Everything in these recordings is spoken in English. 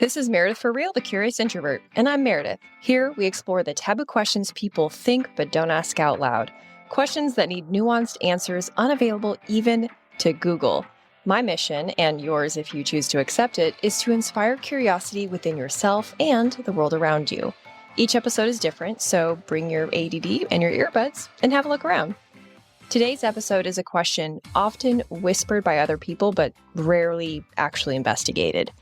This is Meredith for Real, the Curious Introvert, and I'm Meredith. Here, we explore the taboo questions people think but don't ask out loud. Questions that need nuanced answers unavailable even to Google. My mission, and yours if you choose to accept it, is to inspire curiosity within yourself and the world around you. Each episode is different, so bring your ADD and your earbuds and have a look around. Today's episode is a question often whispered by other people but rarely actually investigated.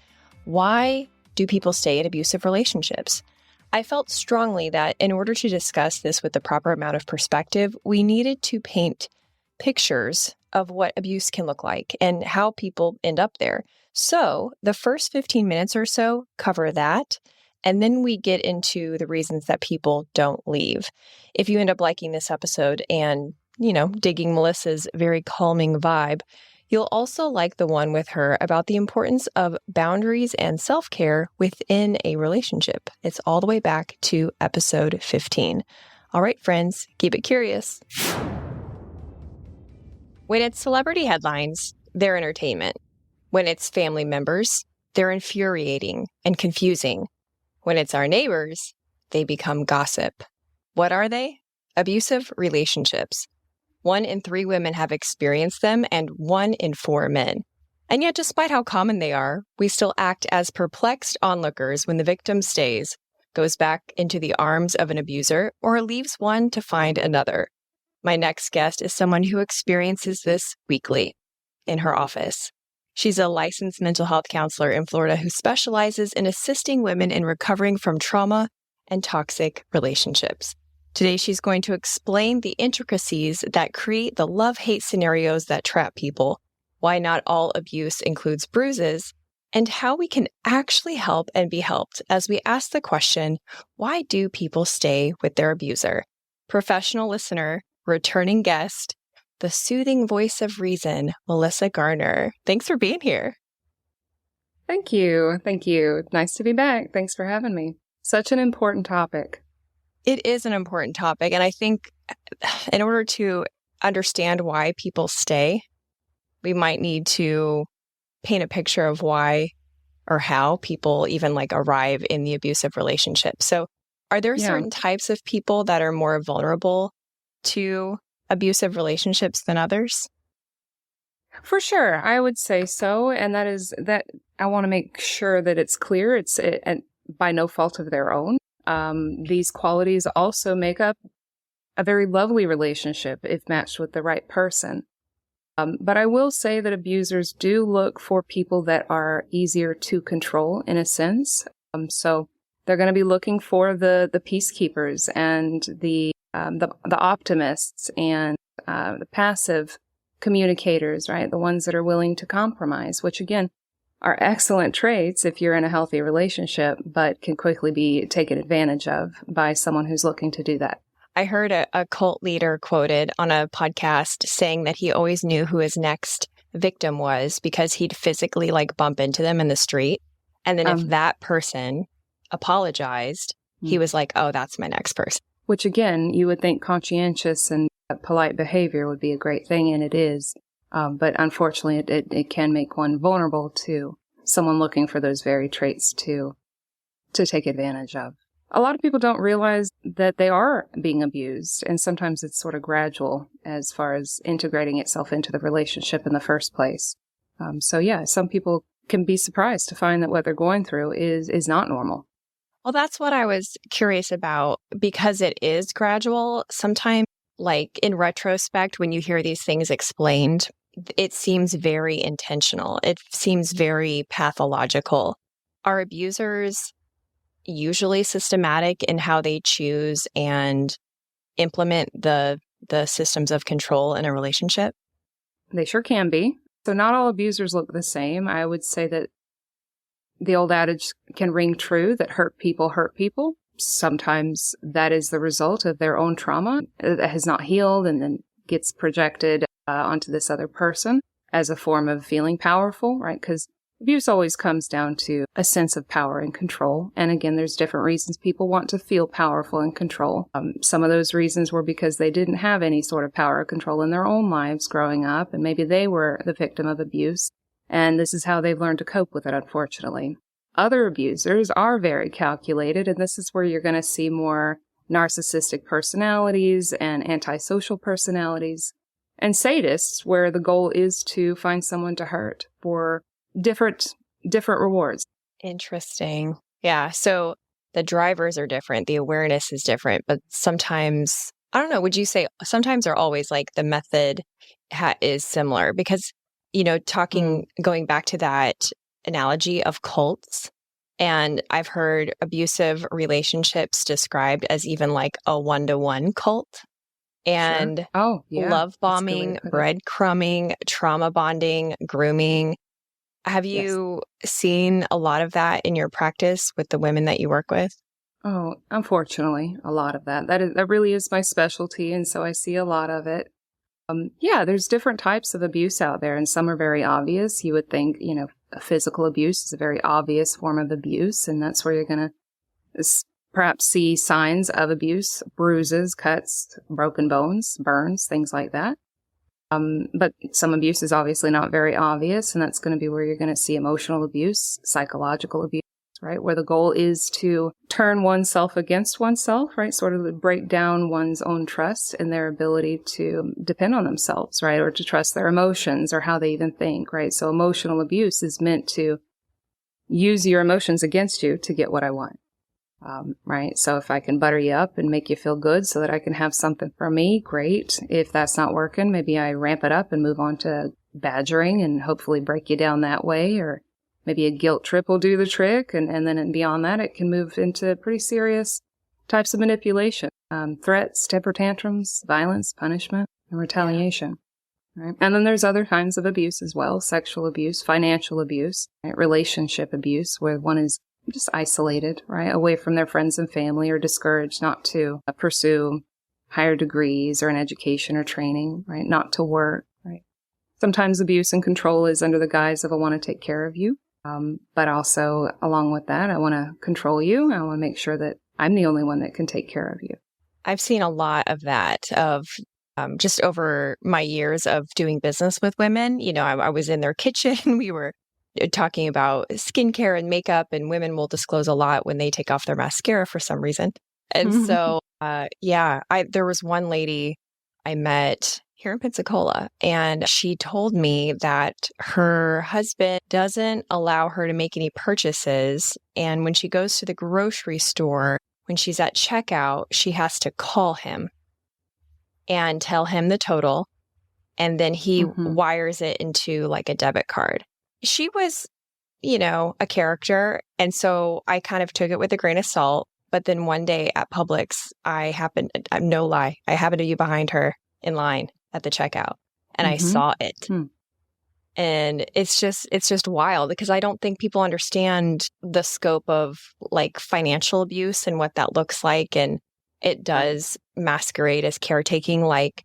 Why do people stay in abusive relationships? I felt strongly that in order to discuss this with the proper amount of perspective, we needed to paint pictures of what abuse can look like and how people end up there. So the first 15 minutes or so cover that, and then we get into the reasons that people don't leave. If you end up liking this episode and, digging Melissa's very calming vibe, you'll also like the one with her about the importance of boundaries and self-care within a relationship. It's all the way back to episode 15. All right, friends, keep it curious. When it's celebrity headlines, they're entertainment. When it's family members, they're infuriating and confusing. When it's our neighbors, they become gossip. What are they? Abusive relationships. 1 in 3 women have experienced them, and 1 in 4 men. And yet, despite how common they are, we still act as perplexed onlookers when the victim stays, goes back into the arms of an abuser, or leaves one to find another. My next guest is someone who experiences this weekly in her office. She's a licensed mental health counselor in Florida who specializes in assisting women in recovering from trauma and toxic relationships. Today, she's going to explain the intricacies that create the love-hate scenarios that trap people, why not all abuse includes bruises, and how we can actually help and be helped as we ask the question, why do people stay with their abuser? Professional listener, returning guest, the soothing voice of reason, Melissa Garner. Thanks for being here. Thank you. Thank you. Nice to be back. Thanks for having me. Such an important topic. It is an important topic, and I think in order to understand why people stay, we might need to paint a picture of why or how people even arrive in the abusive relationship. So are there certain types of people that are more vulnerable to abusive relationships than others? For sure, I would say so, and that I want to make sure that it's clear it's by no fault of their own. These qualities also make up a very lovely relationship if matched with the right person. But I will say that abusers do look for people that are easier to control in a sense. So they're going to be looking for the peacekeepers and the optimists and the passive communicators, right? The ones that are willing to compromise, which again are excellent traits if you're in a healthy relationship, but can quickly be taken advantage of by someone who's looking to do that. I heard a cult leader quoted on a podcast saying that he always knew who his next victim was because he'd physically bump into them in the street. And then if that person apologized, he was like, oh, that's my next person. Which again, you would think conscientious and polite behavior would be a great thing, and it is. But unfortunately, it can make one vulnerable to someone looking for those very traits to take advantage of. A lot of people don't realize that they are being abused, and sometimes it's sort of gradual as far as integrating itself into the relationship in the first place. Some people can be surprised to find that what they're going through is not normal. Well, that's what I was curious about, because it is gradual. Sometimes, in retrospect, when you hear these things explained, it seems very intentional. It seems very pathological. Are abusers usually systematic in how they choose and implement the systems of control in a relationship? They sure can be. So not all abusers look the same. I would say that the old adage can ring true that hurt people hurt people. Sometimes that is the result of their own trauma that has not healed and then gets projected onto this other person as a form of feeling powerful, right? Because abuse always comes down to a sense of power and control. And again, there's different reasons people want to feel powerful and control. Some of those reasons were because they didn't have any sort of power or control in their own lives growing up, and maybe they were the victim of abuse. And this is how they've learned to cope with it, unfortunately. Other abusers are very calculated, and this is where you're going to see more narcissistic personalities and antisocial personalities, and sadists, where the goal is to find someone to hurt for different rewards. Interesting. Yeah. So the drivers are different. The awareness is different, but sometimes, I don't know, would you say sometimes or always like the method is similar? Because, going back to that analogy of cults, and I've heard abusive relationships described as even like a 1-to-1 cult. And Sure. Oh, yeah. Love bombing, breadcrumbing, trauma bonding, grooming. Have you seen a lot of that in your practice with the women that you work with? Oh, unfortunately, a lot of that. That really is my specialty, and so I see a lot of it. There's different types of abuse out there, and some are very obvious. You would think, physical abuse is a very obvious form of abuse, and that's where you're going to perhaps see signs of abuse, bruises, cuts, broken bones, burns, things like that. But some abuse is obviously not very obvious, and that's going to be where you're going to see emotional abuse, psychological abuse, right? Where the goal is to turn oneself against oneself, right? Sort of break down one's own trust and their ability to depend on themselves, right? Or to trust their emotions or how they even think, right? So emotional abuse is meant to use your emotions against you to get what I want. Right. So if I can butter you up and make you feel good so that I can have something for me, great. If that's not working, maybe I ramp it up and move on to badgering and hopefully break you down that way. Or maybe a guilt trip will do the trick. And then beyond that, it can move into pretty serious types of manipulation, threats, temper tantrums, violence, punishment, and retaliation. Right. And then there's other kinds of abuse as well, sexual abuse, financial abuse, right? Relationship abuse, where one is just isolated, right, away from their friends and family, or discouraged not to pursue higher degrees or an education or training, right, not to work, right. Sometimes abuse and control is under the guise of I want to take care of you, but also along with that, I want to control you. I want to make sure that I'm the only one that can take care of you. I've seen a lot of that, just over my years of doing business with women. I was in their kitchen. We were talking about skincare and makeup, and women will disclose a lot when they take off their mascara for some reason. And so, there was one lady I met here in Pensacola, and she told me that her husband doesn't allow her to make any purchases. And when she goes to the grocery store, when she's at checkout, she has to call him and tell him the total. And then he wires it into like a debit card. She was, a character. And so I kind of took it with a grain of salt. But then one day at Publix, no lie, I happened to be behind her in line at the checkout, and I saw it. And it's just wild, because I don't think people understand the scope of like financial abuse and what that looks like. And it does masquerade as caretaking, like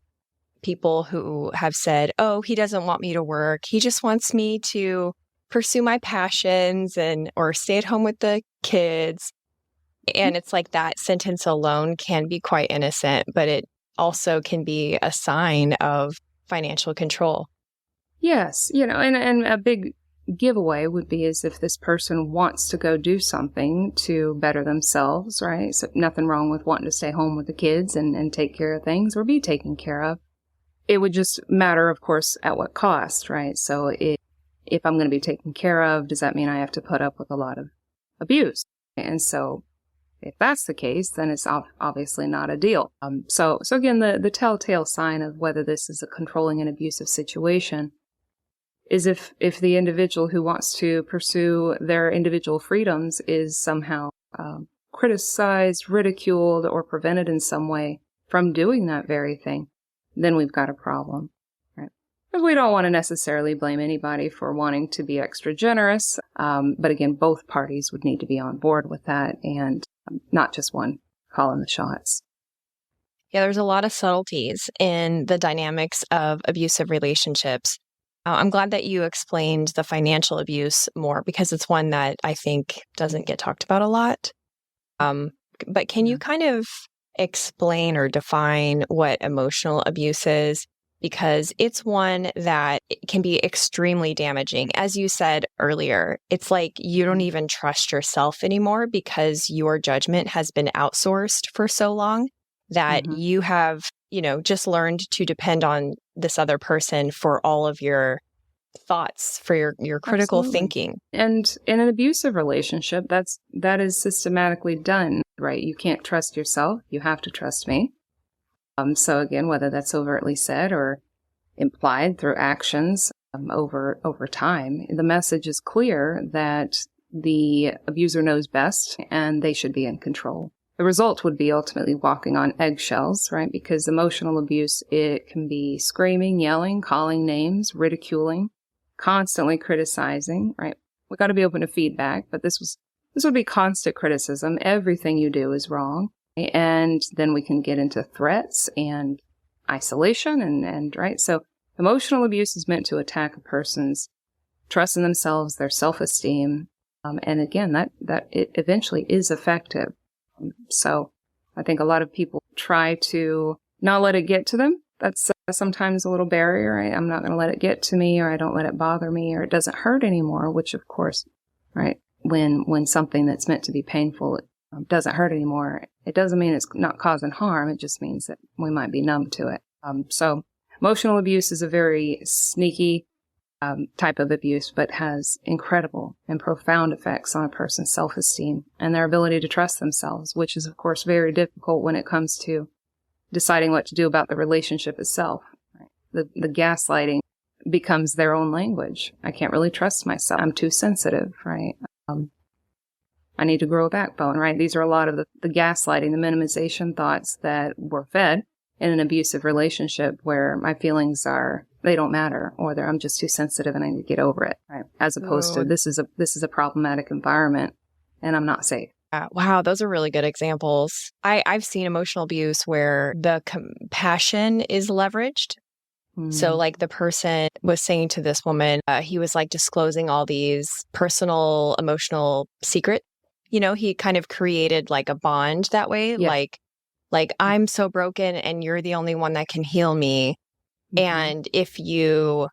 people who have said, oh, he doesn't want me to work. He just wants me to pursue my passions or stay at home with the kids. And it's like that sentence alone can be quite innocent, but it also can be a sign of financial control. Yes. And a big giveaway would be as if this person wants to go do something to better themselves, right? So nothing wrong with wanting to stay home with the kids and take care of things or be taken care of. It would just matter, of course, at what cost, right? So if I'm going to be taken care of, does that mean I have to put up with a lot of abuse? And so if that's the case, then it's obviously not a deal. So again, the telltale sign of whether this is a controlling and abusive situation is if the individual who wants to pursue their individual freedoms is somehow criticized, ridiculed, or prevented in some way from doing that very thing, then we've got a problem, right? Because we don't want to necessarily blame anybody for wanting to be extra generous. But again, both parties would need to be on board with that, and not just one calling the shots. Yeah, there's a lot of subtleties in the dynamics of abusive relationships. I'm glad that you explained the financial abuse more, because it's one that I think doesn't get talked about a lot. But can you kind of explain or define what emotional abuse is? because it's one that can be extremely damaging. As you said earlier, it's like you don't even trust yourself anymore because your judgment has been outsourced for so long that you have, just learned to depend on this other person for all of your thoughts, for your critical thinking. And in an abusive relationship, that is systematically done, right? You can't trust yourself. You have to trust me. So again, whether that's overtly said or implied through actions over time, the message is clear that the abuser knows best and they should be in control. The result would be ultimately walking on eggshells, right? Because emotional abuse, it can be screaming, yelling, calling names, ridiculing, constantly criticizing, right? We got to be open to feedback, but this would be constant criticism. Everything you do is wrong. And then we can get into threats and isolation and right. So emotional abuse is meant to attack a person's trust in themselves, their self-esteem. And again, that it eventually is effective. So I think a lot of people try to not let it get to them. That's sometimes a little barrier. Right? I'm not going to let it get to me, or I don't let it bother me, or it doesn't hurt anymore, which of course, right. When something that's meant to be painful doesn't hurt anymore, it doesn't mean it's not causing harm. It just means that we might be numb to it. So emotional abuse is a very sneaky type of abuse, but has incredible and profound effects on a person's self-esteem and their ability to trust themselves, which is, of course, very difficult when it comes to deciding what to do about the relationship itself. Right? The gaslighting becomes their own language. I can't really trust myself. I'm too sensitive, right? I need to grow a backbone, right? These are a lot of the gaslighting, the minimization thoughts that were fed in an abusive relationship where my feelings they don't matter, or I'm just too sensitive and I need to get over it, right? As opposed to this is a problematic environment and I'm not safe. Wow, those are really good examples. I've seen emotional abuse where the compassion is leveraged. So like the person was saying to this woman, he was like disclosing all these personal, emotional secrets. He kind of created like a bond that way, like I'm so broken and you're the only one that can heal me. And if you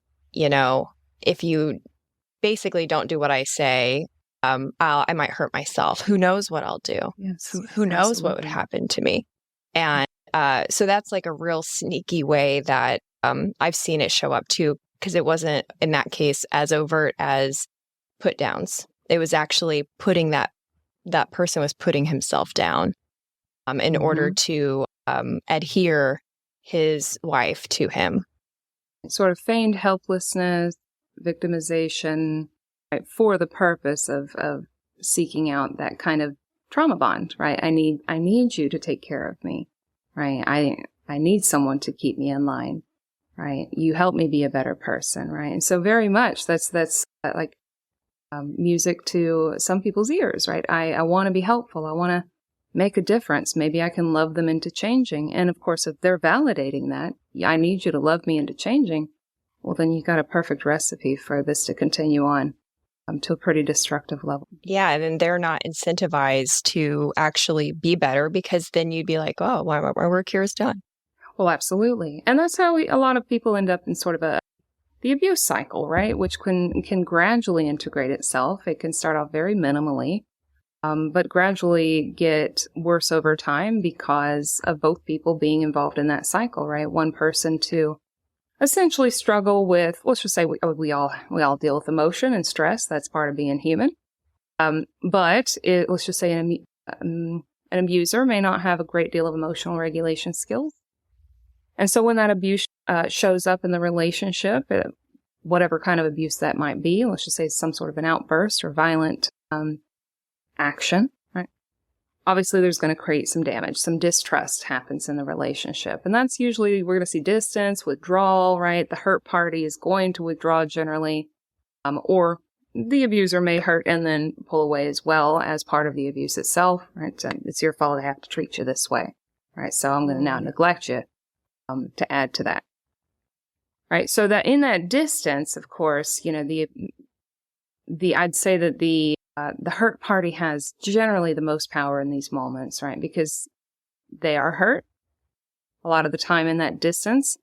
basically don't do what I say, I might hurt myself. Who knows what I'll do? Yes, who knows what would happen to me? And so that's like a real sneaky way that I've seen it show up too, because it wasn't in that case as overt as put downs. It was actually putting that person was putting himself down in order to adhere his wife to him. Sort of feigned helplessness, victimization, right, for the purpose of seeking out that kind of trauma bond, right? I need you to take care of me, right? I need someone to keep me in line, right? You help me be a better person, right? And so very much that's like music to some people's ears, right? I want to be helpful. I want to make a difference. Maybe I can love them into changing. And of course, if they're validating that, I need you to love me into changing, well, then you got a perfect recipe for this to continue on to a pretty destructive level. Yeah, and then they're not incentivized to actually be better, because then you'd be like, oh, my work here is done. Well, absolutely. And that's how a lot of people end up in sort of the abuse cycle, right? Which can gradually integrate itself. It can start off very minimally, but gradually get worse over time because of both people being involved in that cycle, right? One person to essentially struggle with, let's just say we all deal with emotion and stress. That's part of being human. But let's just say an abuser may not have a great deal of emotional regulation skills. And so when that abuse shows up in the relationship, whatever kind of abuse that might be, let's just say some sort of an outburst or violent action, right? Obviously, there's going to create some damage. Some distrust happens in the relationship. And that's usually, we're going to see distance, withdrawal, right? The hurt party is going to withdraw generally, or the abuser may hurt and then pull away as well as part of the abuse itself, right? It's your fault I have to treat you this way, right? So I'm going to now neglect you to add to that. Right. So that in that distance, of course, I'd say that the hurt party has generally the most power in these moments, right? Because they are hurt a lot of the time in that distance.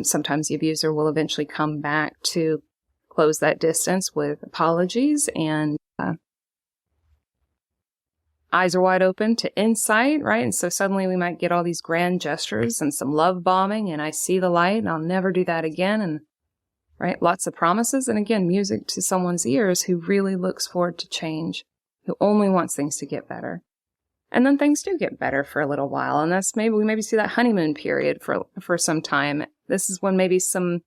Sometimes the abuser will eventually come back to close that distance with apologies and eyes are wide open to insight, right? And so suddenly we might get all these grand gestures and some love bombing, and I see the light and I'll never do that again. And right, lots of promises. And again, music to someone's ears who really looks forward to change, who only wants things to get better. And then things do get better for a little while. And that's we maybe see that honeymoon period for some time. This is when maybe some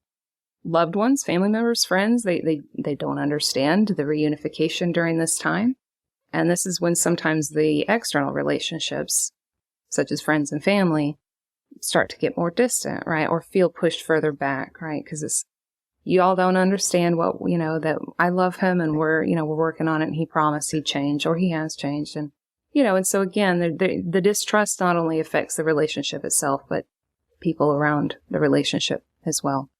loved ones, family members, friends, they don't understand the reunification during this time. And this is when sometimes the external relationships, such as friends and family, start to get more distant, right? Or feel pushed further back, right? Because you all don't understand that I love him and we're working on it and he promised he'd change or he has changed. And, and so again, the distrust not only affects the relationship itself, but people around the relationship as well,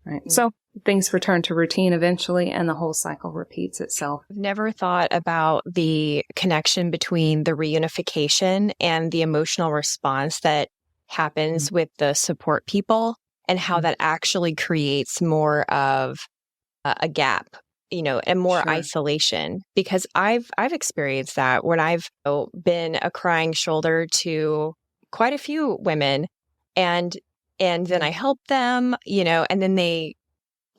right? Mm-hmm. So things return to routine eventually and the whole cycle repeats itself. I've never thought about the connection between the reunification and the emotional response that happens with the support people and how that actually creates more of a gap, and more isolation. Because I've experienced that when I've been a crying shoulder to quite a few women and then I help them, and then they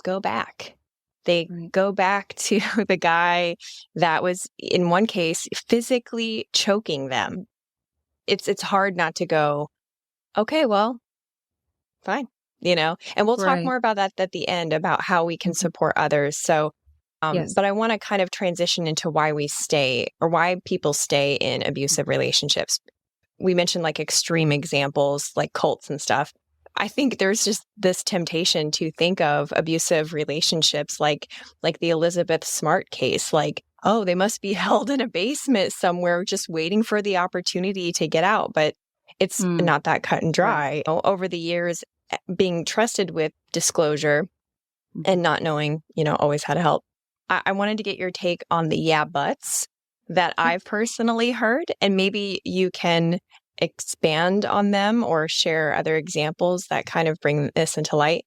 go back. They go back to the guy that was, in one case, physically choking them. It's hard not to go, okay, well, fine, and we'll talk more about that at the end, about how we can support others. So, but I want to kind of transition into why people stay in abusive relationships. We mentioned like extreme examples, like cults and stuff. I think there's just this temptation to think of abusive relationships like the Elizabeth Smart case, like, oh, they must be held in a basement somewhere just waiting for the opportunity to get out. But it's not that cut and dry. Right. Over the years, being trusted with disclosure and not knowing, always how to help. I wanted to get your take on the yeah buts that I've personally heard, and maybe you can expand on them or share other examples that kind of bring this into light.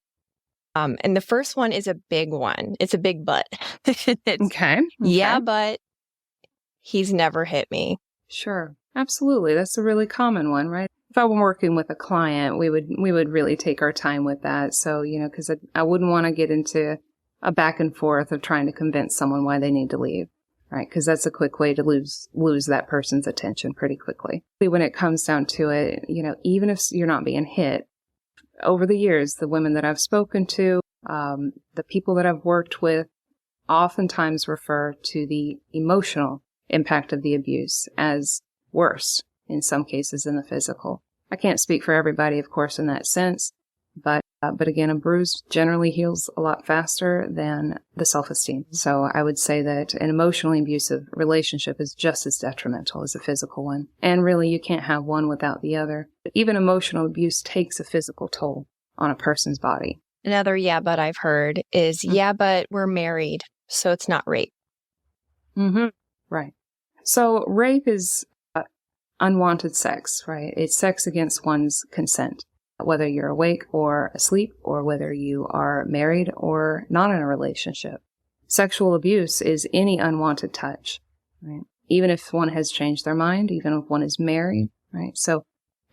And the first one is a big one. It's a big but. Okay. Yeah, but he's never hit me. Sure. Absolutely. That's a really common one, right? If I were working with a client, we would really take our time with that. So, because I wouldn't want to get into a back and forth of trying to convince someone why they need to leave. Right, because that's a quick way to lose that person's attention pretty quickly. When it comes down to it, even if you're not being hit, over the years, the women that I've spoken to, the people that I've worked with, oftentimes refer to the emotional impact of the abuse as worse, in some cases, than the physical. I can't speak for everybody, of course, in that sense, but again, a bruise generally heals a lot faster than the self-esteem. So I would say that an emotionally abusive relationship is just as detrimental as a physical one. And really, you can't have one without the other. Even emotional abuse takes a physical toll on a person's body. Another yeah, but I've heard is, yeah, but we're married, so it's not rape. Mm-hmm. Right. So rape is unwanted sex, right? It's sex against one's consent. Whether you're awake or asleep, or whether you are married or not in a relationship. Sexual abuse is any unwanted touch, right? Even if one has changed their mind, even if one is married, right? So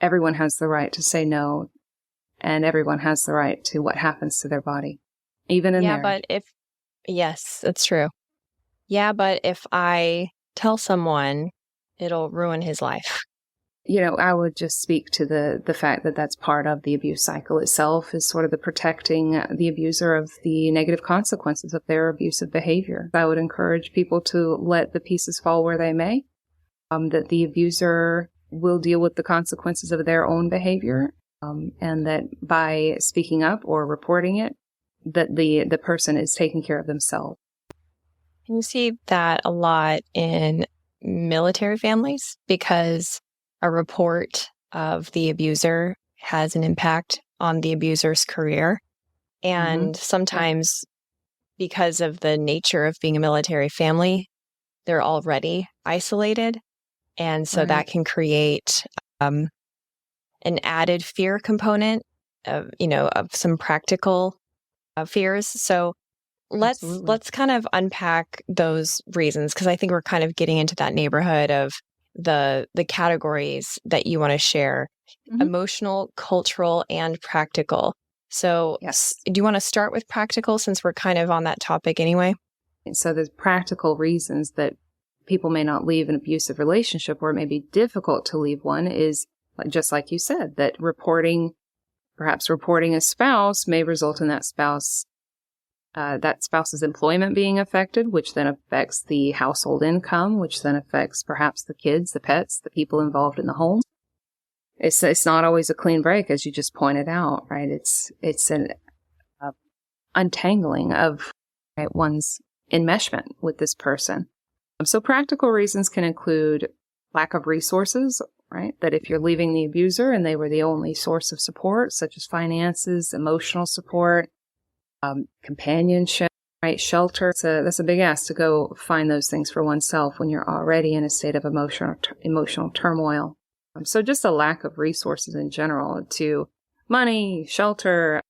everyone has the right to say no, and everyone has the right to what happens to their body, even in marriage. But yes, that's true. Yeah, but if I tell someone, it'll ruin his life. I would just speak to the fact that that's part of the abuse cycle itself, is sort of the protecting the abuser of the negative consequences of their abusive behavior. I would encourage people to let the pieces fall where they may, that the abuser will deal with the consequences of their own behavior, and that by speaking up or reporting it, that the person is taking care of themselves. You see that a lot in military families, because a report of the abuser has an impact on the abuser's career. And sometimes, because of the nature of being a military family, they're already isolated. And so that can create an added fear component of some practical fears. So Absolutely. let's kind of unpack those reasons, because I think we're kind of getting into that neighborhood of the categories that you want to share: emotional, cultural, and practical. So Yes. do you want to start with practical, since we're kind of on that topic anyway? And so the practical reasons that people may not leave an abusive relationship, or it may be difficult to leave one, is just like you said, that perhaps reporting a spouse may result in that spouse's employment being affected, which then affects the household income, which then affects perhaps the kids, the pets, the people involved in the home. It's not always a clean break, as you just pointed out, right? It's an untangling of one's enmeshment with this person. So practical reasons can include lack of resources, right? That if you're leaving the abuser and they were the only source of support, such as finances, emotional support, companionship, right? Shelter. That's a big ask to go find those things for oneself when you're already in a state of emotional turmoil. So just a lack of resources in general to money, shelter,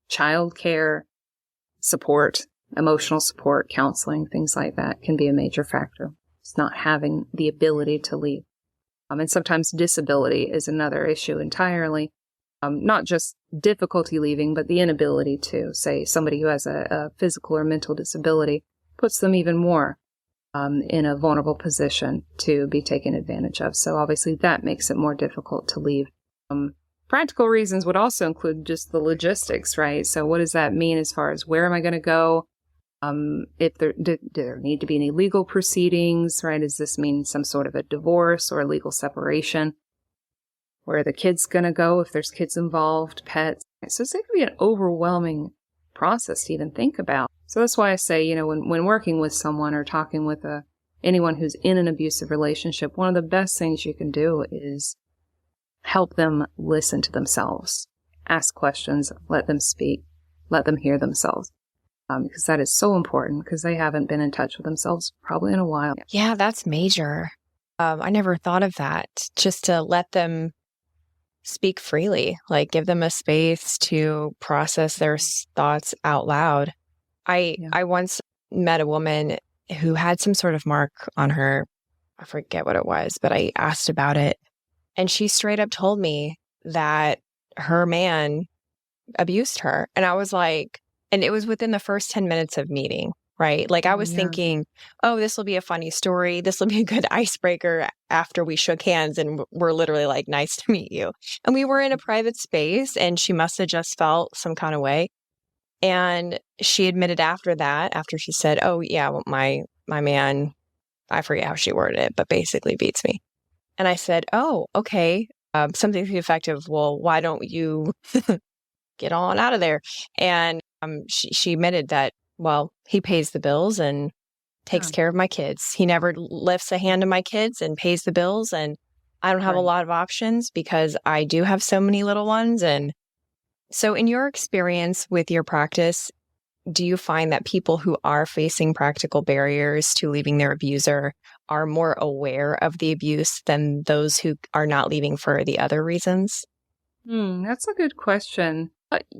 childcare, support, emotional support, counseling, things like that can be a major factor. It's not having the ability to leave. And sometimes disability is another issue entirely. Not just difficulty leaving, but the inability to, say, somebody who has a physical or mental disability puts them even more in a vulnerable position to be taken advantage of. So obviously that makes it more difficult to leave. Practical reasons would also include just the logistics, right? So what does that mean as far as where am I going to go? If do there need to be any legal proceedings, right? Does this mean some sort of a divorce or a legal separation? Where are the kids going to go if there's kids involved, pets? So it can be an overwhelming process to even think about. So that's why I say, when working with someone or talking with anyone who's in an abusive relationship, one of the best things you can do is help them listen to themselves, ask questions, let them speak, let them hear themselves. Because that is so important, because they haven't been in touch with themselves probably in a while. Yeah, that's major. I never thought of that. Just to let them speak freely, like give them a space to process their thoughts out loud. I once met a woman who had some sort of mark on her. I forget what it was, but I asked about it. And she straight up told me that her man abused her. And I was like, and it was within the first 10 minutes of meeting, right? Like I was thinking, oh, this will be a funny story. This will be a good icebreaker after we shook hands and we're literally like, nice to meet you. And we were in a private space and she must have just felt some kind of way. And she admitted after that, after she said, oh yeah, well, my man, I forget how she worded it, but basically beats me. And I said, oh, okay. Something to the effect of, well, why don't you get on out of there? And she admitted that, well, he pays the bills and takes care of my kids. He never lifts a hand to my kids and pays the bills. And I don't have a lot of options because I do have so many little ones. And so in your experience with your practice, do you find that people who are facing practical barriers to leaving their abuser are more aware of the abuse than those who are not leaving for the other reasons? That's a good question.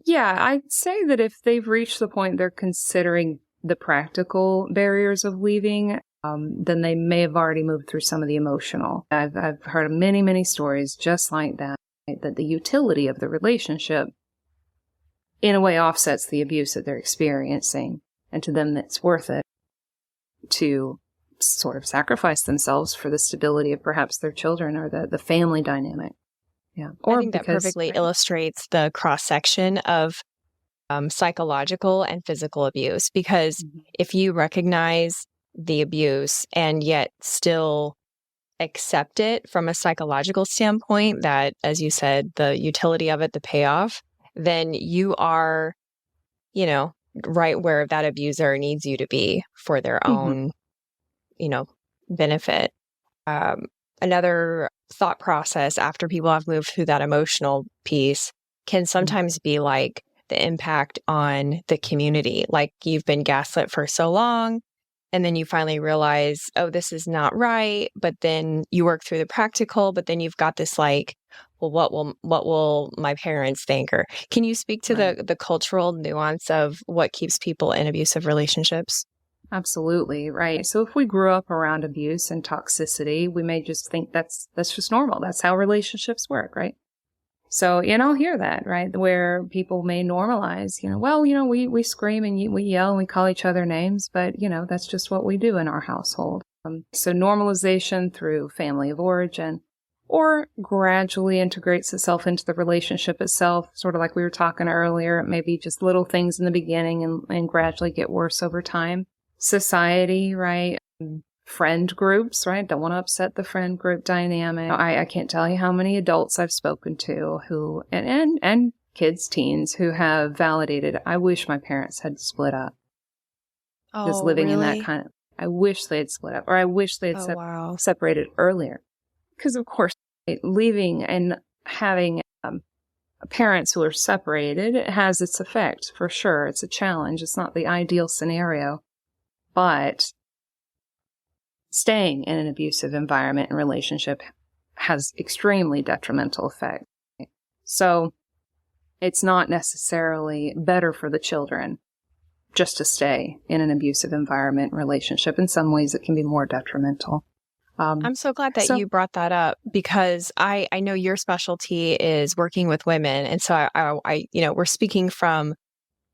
Yeah, I'd say that if they've reached the point they're considering the practical barriers of leaving, then they may have already moved through some of the emotional. I've heard of many, many stories just like that, right? That the utility of the relationship in a way offsets the abuse that they're experiencing. And to them, it's worth it to sort of sacrifice themselves for the stability of perhaps their children or the family dynamic. Yeah. Or I think that perfectly illustrates the cross-section of psychological and physical abuse, because if you recognize the abuse and yet still accept it from a psychological standpoint, that, as you said, the utility of it, the payoff, then you are, right where that abuser needs you to be for their own, benefit. Another thought process after people have moved through that emotional piece can sometimes be like the impact on the community. Like you've been gaslit for so long, and then you finally realize, oh, this is not right. But then you work through the practical, but then you've got this like well, what will my parents think? Or can you speak to Right. the cultural nuance of what keeps people in abusive relationships? Absolutely, right. So if we grew up around abuse and toxicity, we may just think that's just normal. That's how relationships work, right? So, I'll hear that, right? Where people may normalize, well, we scream and we yell and we call each other names, but, that's just what we do in our household. So normalization through family of origin or gradually integrates itself into the relationship itself, sort of like we were talking earlier, maybe just little things in the beginning and gradually get worse over time. Society, right? Friend groups, right? Don't want to upset the friend group dynamic. I can't tell you how many adults I've spoken to who, and kids, teens who have validated, I wish my parents had split up. Just Oh, living in that really? kind of, I wish they had split up, or I wish they had Oh, wow. separated earlier. Because of course, leaving and having parents who are separated, it has its effect for sure. It's a challenge. It's not the ideal scenario, but staying in an abusive environment and relationship has extremely detrimental effects. So it's not necessarily better for the children just to stay in an abusive environment and relationship. In some ways, it can be more detrimental. I'm so glad that So you brought that up because I know your specialty is working with women. And so we're speaking from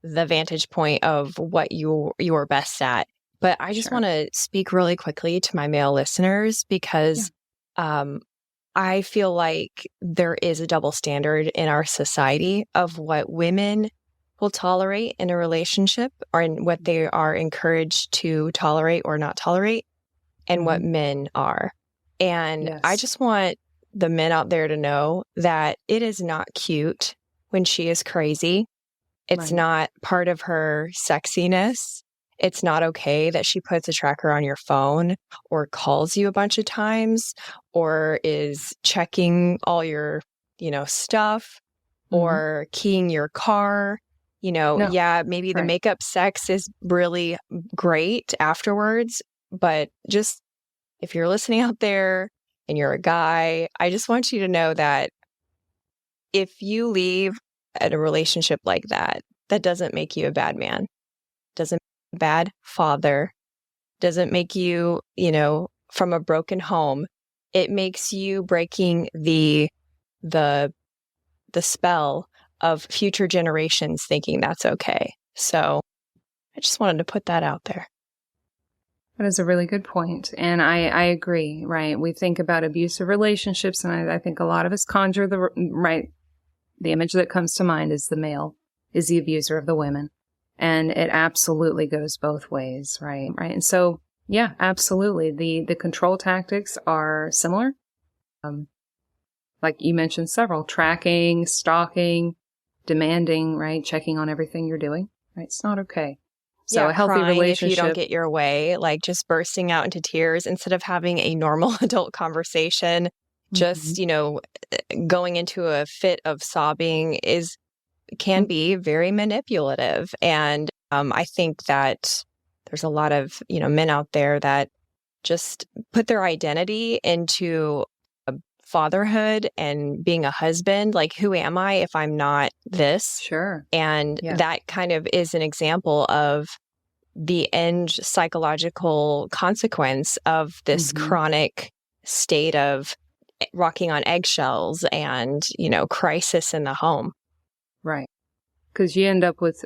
the vantage point of what you're best at. But I just sure. want to speak really quickly to my male listeners because I feel like there is a double standard in our society of what women will tolerate in a relationship or in what they are encouraged to tolerate or not tolerate and what men are. And I Yes. just want the men out there to know that it is not cute when she is crazy. It's Right. not part of her sexiness. It's not okay that she puts a tracker on your phone or calls you a bunch of times or is checking all your, stuff or keying your car. No. Yeah, maybe the Right. makeup sex is really great afterwards, but just if you're listening out there and you're a guy, I just want you to know that if you leave at a relationship like that, that doesn't make you a bad man, doesn't make you a bad father, doesn't make you, from a broken home. It makes you breaking the spell of future generations thinking that's okay. So I just wanted to put that out there. That is a really good point. And I agree, right? We think about abusive relationships, and I think a lot of us conjure the image that comes to mind is the male is the abuser of the women. And it absolutely goes both ways, right? Right. And so, yeah, absolutely. The control tactics are similar. Like you mentioned, several: tracking, stalking, demanding, right? Checking on everything you're doing, right? It's not okay. So Yeah, a healthy crying if you don't relationship. get your way, like just bursting out into tears instead of having a normal adult conversation, just, going into a fit of sobbing can be very manipulative. And I think that there's a lot of, men out there that just put their identity into fatherhood and being a husband. Like, who am I if I'm not this? Sure. And Yeah. that kind of is an example of the end psychological consequence of this chronic state of walking on eggshells and, crisis in the home. Right. Because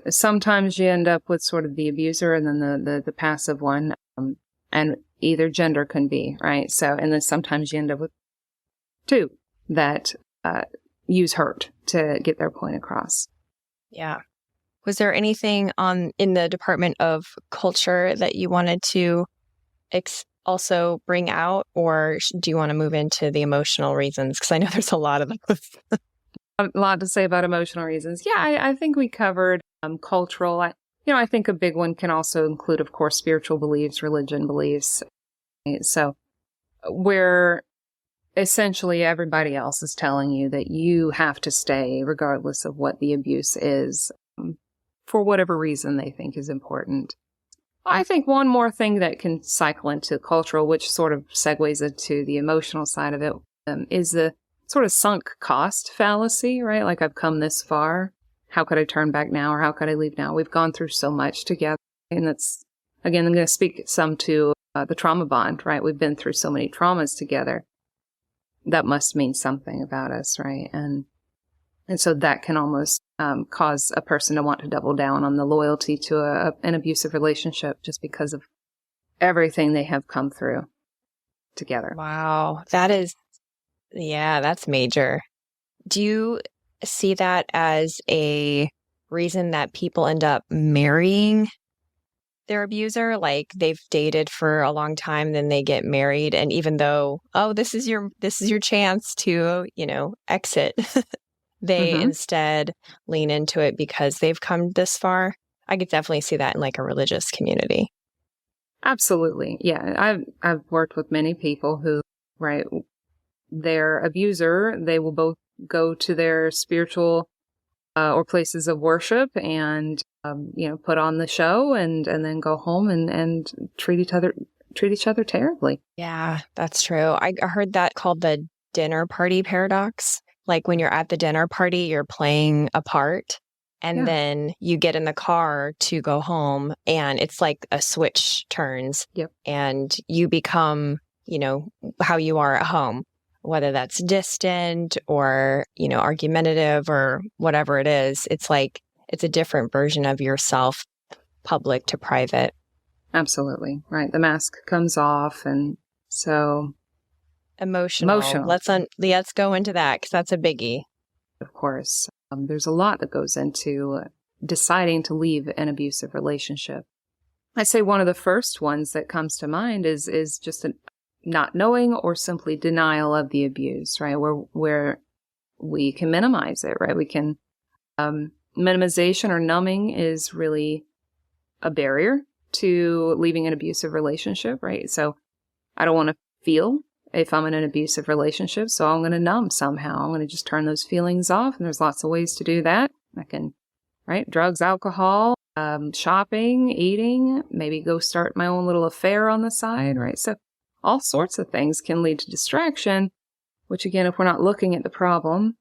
sometimes you end up with sort of the abuser and then the passive one, and either gender can be, right? So, and then sometimes you end up with two that use hurt to get their point across. Yeah. Was there anything in the Department of Culture that you wanted to also bring out, or do you want to move into the emotional reasons? Because I know there's a lot of those. A lot to say about emotional reasons. Yeah, I think we covered cultural. I think a big one can also include, of course, spiritual beliefs, religion beliefs. Right? So where essentially everybody else is telling you that you have to stay regardless of what the abuse is, for whatever reason they think is important. I think one more thing that can cycle into cultural, which sort of segues into the emotional side of it, is the sort of sunk cost fallacy, right? Like, I've come this far. How could I turn back now, or how could I leave now? We've gone through so much together. And that's, again, I'm going to speak some to the trauma bond, right? We've been through so many traumas together. That must mean something about us, right? And so that can almost cause a person to want to double down on the loyalty to an abusive relationship just because of everything they have come through together. Wow. That's major. Do you see that as a reason that people end up marrying their abuser? Like, they've dated for a long time, then they get married, and even though, this is your chance to, exit, they instead lean into it because they've come this far. I could definitely see that in like a religious community. Absolutely. Yeah. I've worked with many people who, right, their abuser, they will both go to their spiritual or places of worship and, put on the show and then go home and treat each other terribly. Yeah, that's true. I heard that called the dinner party paradox. Like, when you're at the dinner party, you're playing a part, and then you get in the car to go home, and it's like a switch turns. Yep. And you become, how you are at home, whether that's distant or, argumentative or whatever it is. It's like, it's a different version of yourself, public to private. Absolutely. Right. The mask comes off. And so Emotional. Let's go into that, because that's a biggie. Of course. There's a lot that goes into deciding to leave an abusive relationship. I'd say one of the first ones that comes to mind is just a not knowing or simply denial of the abuse, right? Where we can minimize it, right? We can, minimization or numbing is really a barrier to leaving an abusive relationship, right? So I don't want to feel if I'm in an abusive relationship, so I'm going to numb somehow. I'm going to just turn those feelings off. And there's lots of ways to do that. I can, right? Drugs, alcohol, shopping, eating, maybe go start my own little affair on the side, right? So all sorts of things can lead to distraction, which again, if we're not looking at the problem,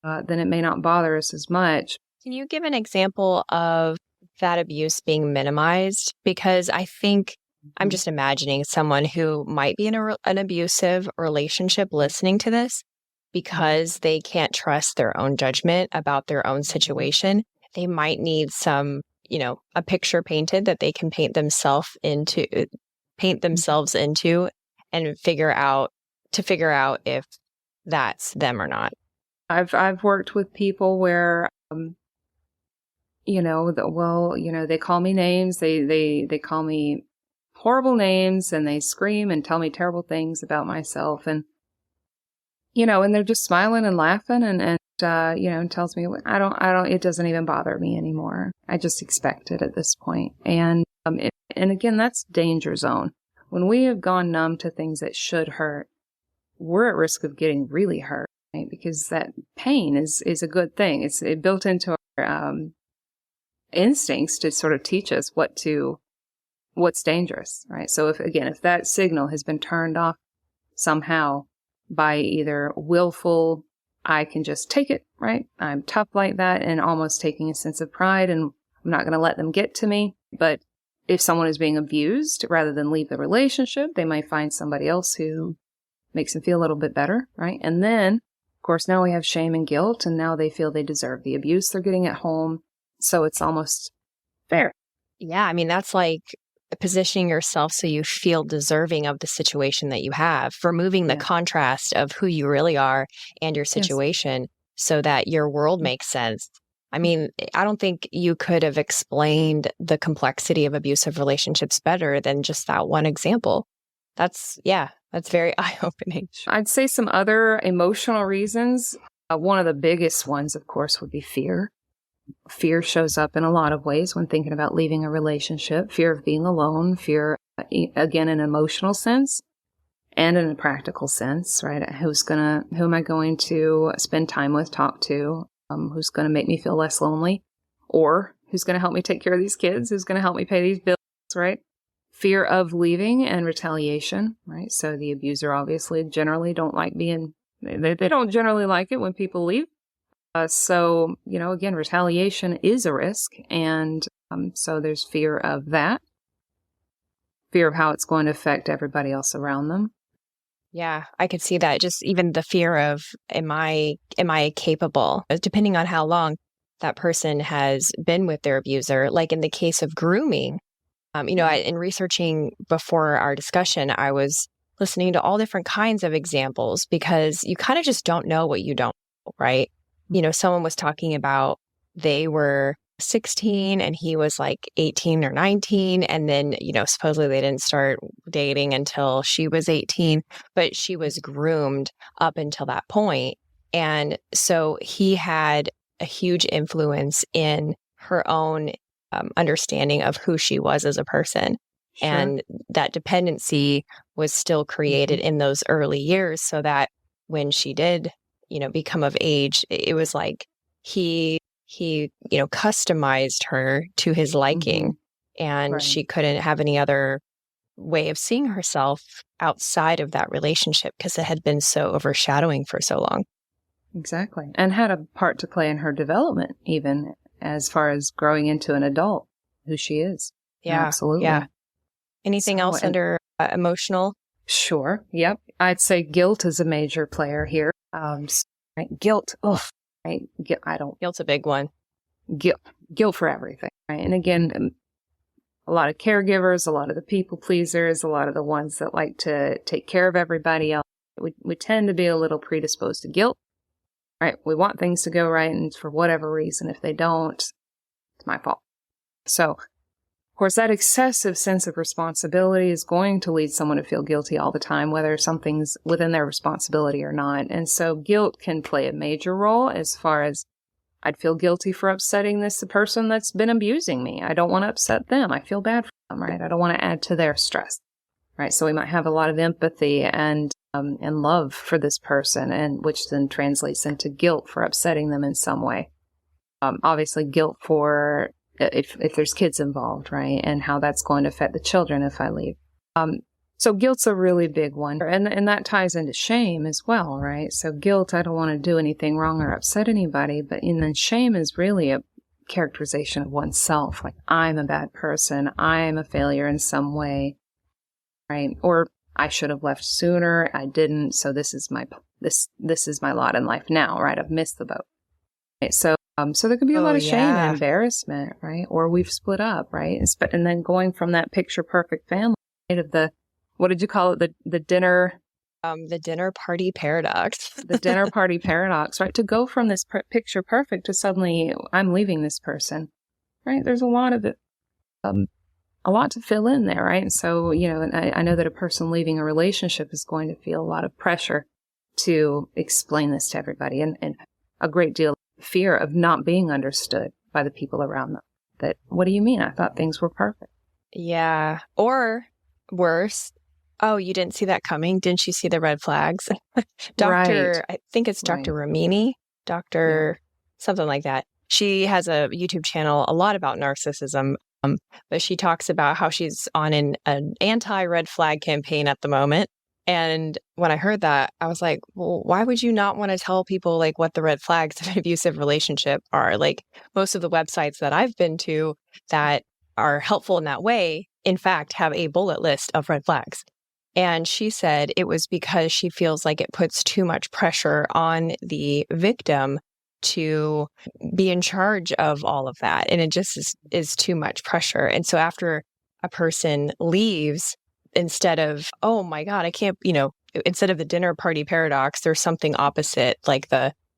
then it may not bother us as much. Can you give an example of that abuse being minimized? Because I think I'm just imagining someone who might be in an abusive relationship listening to this because they can't trust their own judgment about their own situation. They might need some, a picture painted that they can paint themselves into and figure out if that's them or not. I've worked with people where, they call me names. They call me horrible names, and they scream and tell me terrible things about myself. And, and they're just smiling and laughing and tells me, it doesn't even bother me anymore. I just expect it at this point. And again, that's danger zone. When we have gone numb to things that should hurt, we're at risk of getting really hurt, right? Because that pain is a good thing. It's built into our instincts to sort of teach us what's dangerous, right? So if that signal has been turned off somehow by either willful, I can just take it, right? I'm tough like that, and almost taking a sense of pride, and I'm not going to let them get to me. But if someone is being abused, rather than leave the relationship, they might find somebody else who makes them feel a little bit better, right? And then, of course, now we have shame and guilt, and now they feel they deserve the abuse they're getting at home. So it's almost fair. Yeah, I mean, that's like positioning yourself so you feel deserving of the situation that you have, removing the contrast of who you really are and your situation so that your world makes sense. I mean, I don't think you could have explained the complexity of abusive relationships better than just that one example. That's very eye-opening. I'd say some other emotional reasons. One of the biggest ones, of course, would be fear. Fear shows up in a lot of ways when thinking about leaving a relationship. Fear of being alone, fear, again, in an emotional sense and in a practical sense, right? Who am I going to spend time with, talk to, who's going to make me feel less lonely, or who's going to help me take care of these kids, who's going to help me pay these bills, right? Fear of leaving and retaliation, right? So the abuser obviously generally don't like being They don't generally like it when people leave. So, again, retaliation is a risk. And so there's fear of that, fear of how it's going to affect everybody else around them. Yeah, I could see that. Just even the fear of, am I capable? Depending on how long that person has been with their abuser. Like in the case of grooming, in researching before our discussion, I was listening to all different kinds of examples because you kind of just don't know what you don't know, right? Someone was talking about they were 16 and he was like 18 or 19. And then, supposedly they didn't start dating until she was 18, but she was groomed up until that point. And so he had a huge influence in her own understanding of who she was as a person. Sure. And that dependency was still created in those early years so that when she did, become of age, it was like he customized her to his liking, and Right. she couldn't have any other way of seeing herself outside of that relationship because it had been so overshadowing for so long. Exactly. And had a part to play in her development, even as far as growing into an adult, who she is. Yeah. Absolutely. Yeah. Anything else under emotional? Sure. Yep. I'd say guilt is a major player here. Right? Guilt. Oh, right. Guilt's a big one. Guilt for everything. Right. And again, a lot of caregivers, a lot of the people pleasers, a lot of the ones that like to take care of everybody else. We tend to be a little predisposed to guilt. Right. We want things to go right. And for whatever reason, if they don't, it's my fault. So, of course, that excessive sense of responsibility is going to lead someone to feel guilty all the time, whether something's within their responsibility or not. And so guilt can play a major role as far as I'd feel guilty for upsetting the person that's been abusing me. I don't want to upset them. I feel bad for them, right? I don't want to add to their stress, right? So we might have a lot of empathy and love for this person, and which then translates into guilt for upsetting them in some way. Obviously, guilt for if there's kids involved, right? And how that's going to affect the children if I leave. So guilt's a really big one. And that ties into shame as well, right? So guilt, I don't want to do anything wrong or upset anybody, and then shame is really a characterization of oneself. Like, I'm a bad person. I'm a failure in some way, right? Or I should have left sooner. I didn't. So this is my lot in life now, right? I've missed the boat. Right? So there could be a lot of shame and embarrassment, right? Or we've split up, right? And then going from that picture perfect family, right, of the, what did you call it? The dinner? The dinner party paradox. The dinner party paradox, right? To go from this picture perfect to suddenly, I'm leaving this person, right? There's a lot of it, a lot to fill in there, right? And so, and I know that a person leaving a relationship is going to feel a lot of pressure to explain this to everybody, and a great deal of fear of not being understood by the people around them. That, what do you mean? I thought things were perfect. Yeah. Or worse, oh, you didn't see that coming? Didn't you see the red flags? Right. I think it's Dr. Ramini, something like that. She has a YouTube channel a lot about narcissism, but she talks about how she's on an anti-red flag campaign at the moment. And when I heard that, I was like, well, why would you not want to tell people like what the red flags of an abusive relationship are? Like, most of the websites that I've been to that are helpful in that way, in fact, have a bullet list of red flags. And she said it was because she feels like it puts too much pressure on the victim to be in charge of all of that. And it just is too much pressure. And so after a person leaves, instead of, oh my God, I can't, instead of the dinner party paradox, there's something opposite, like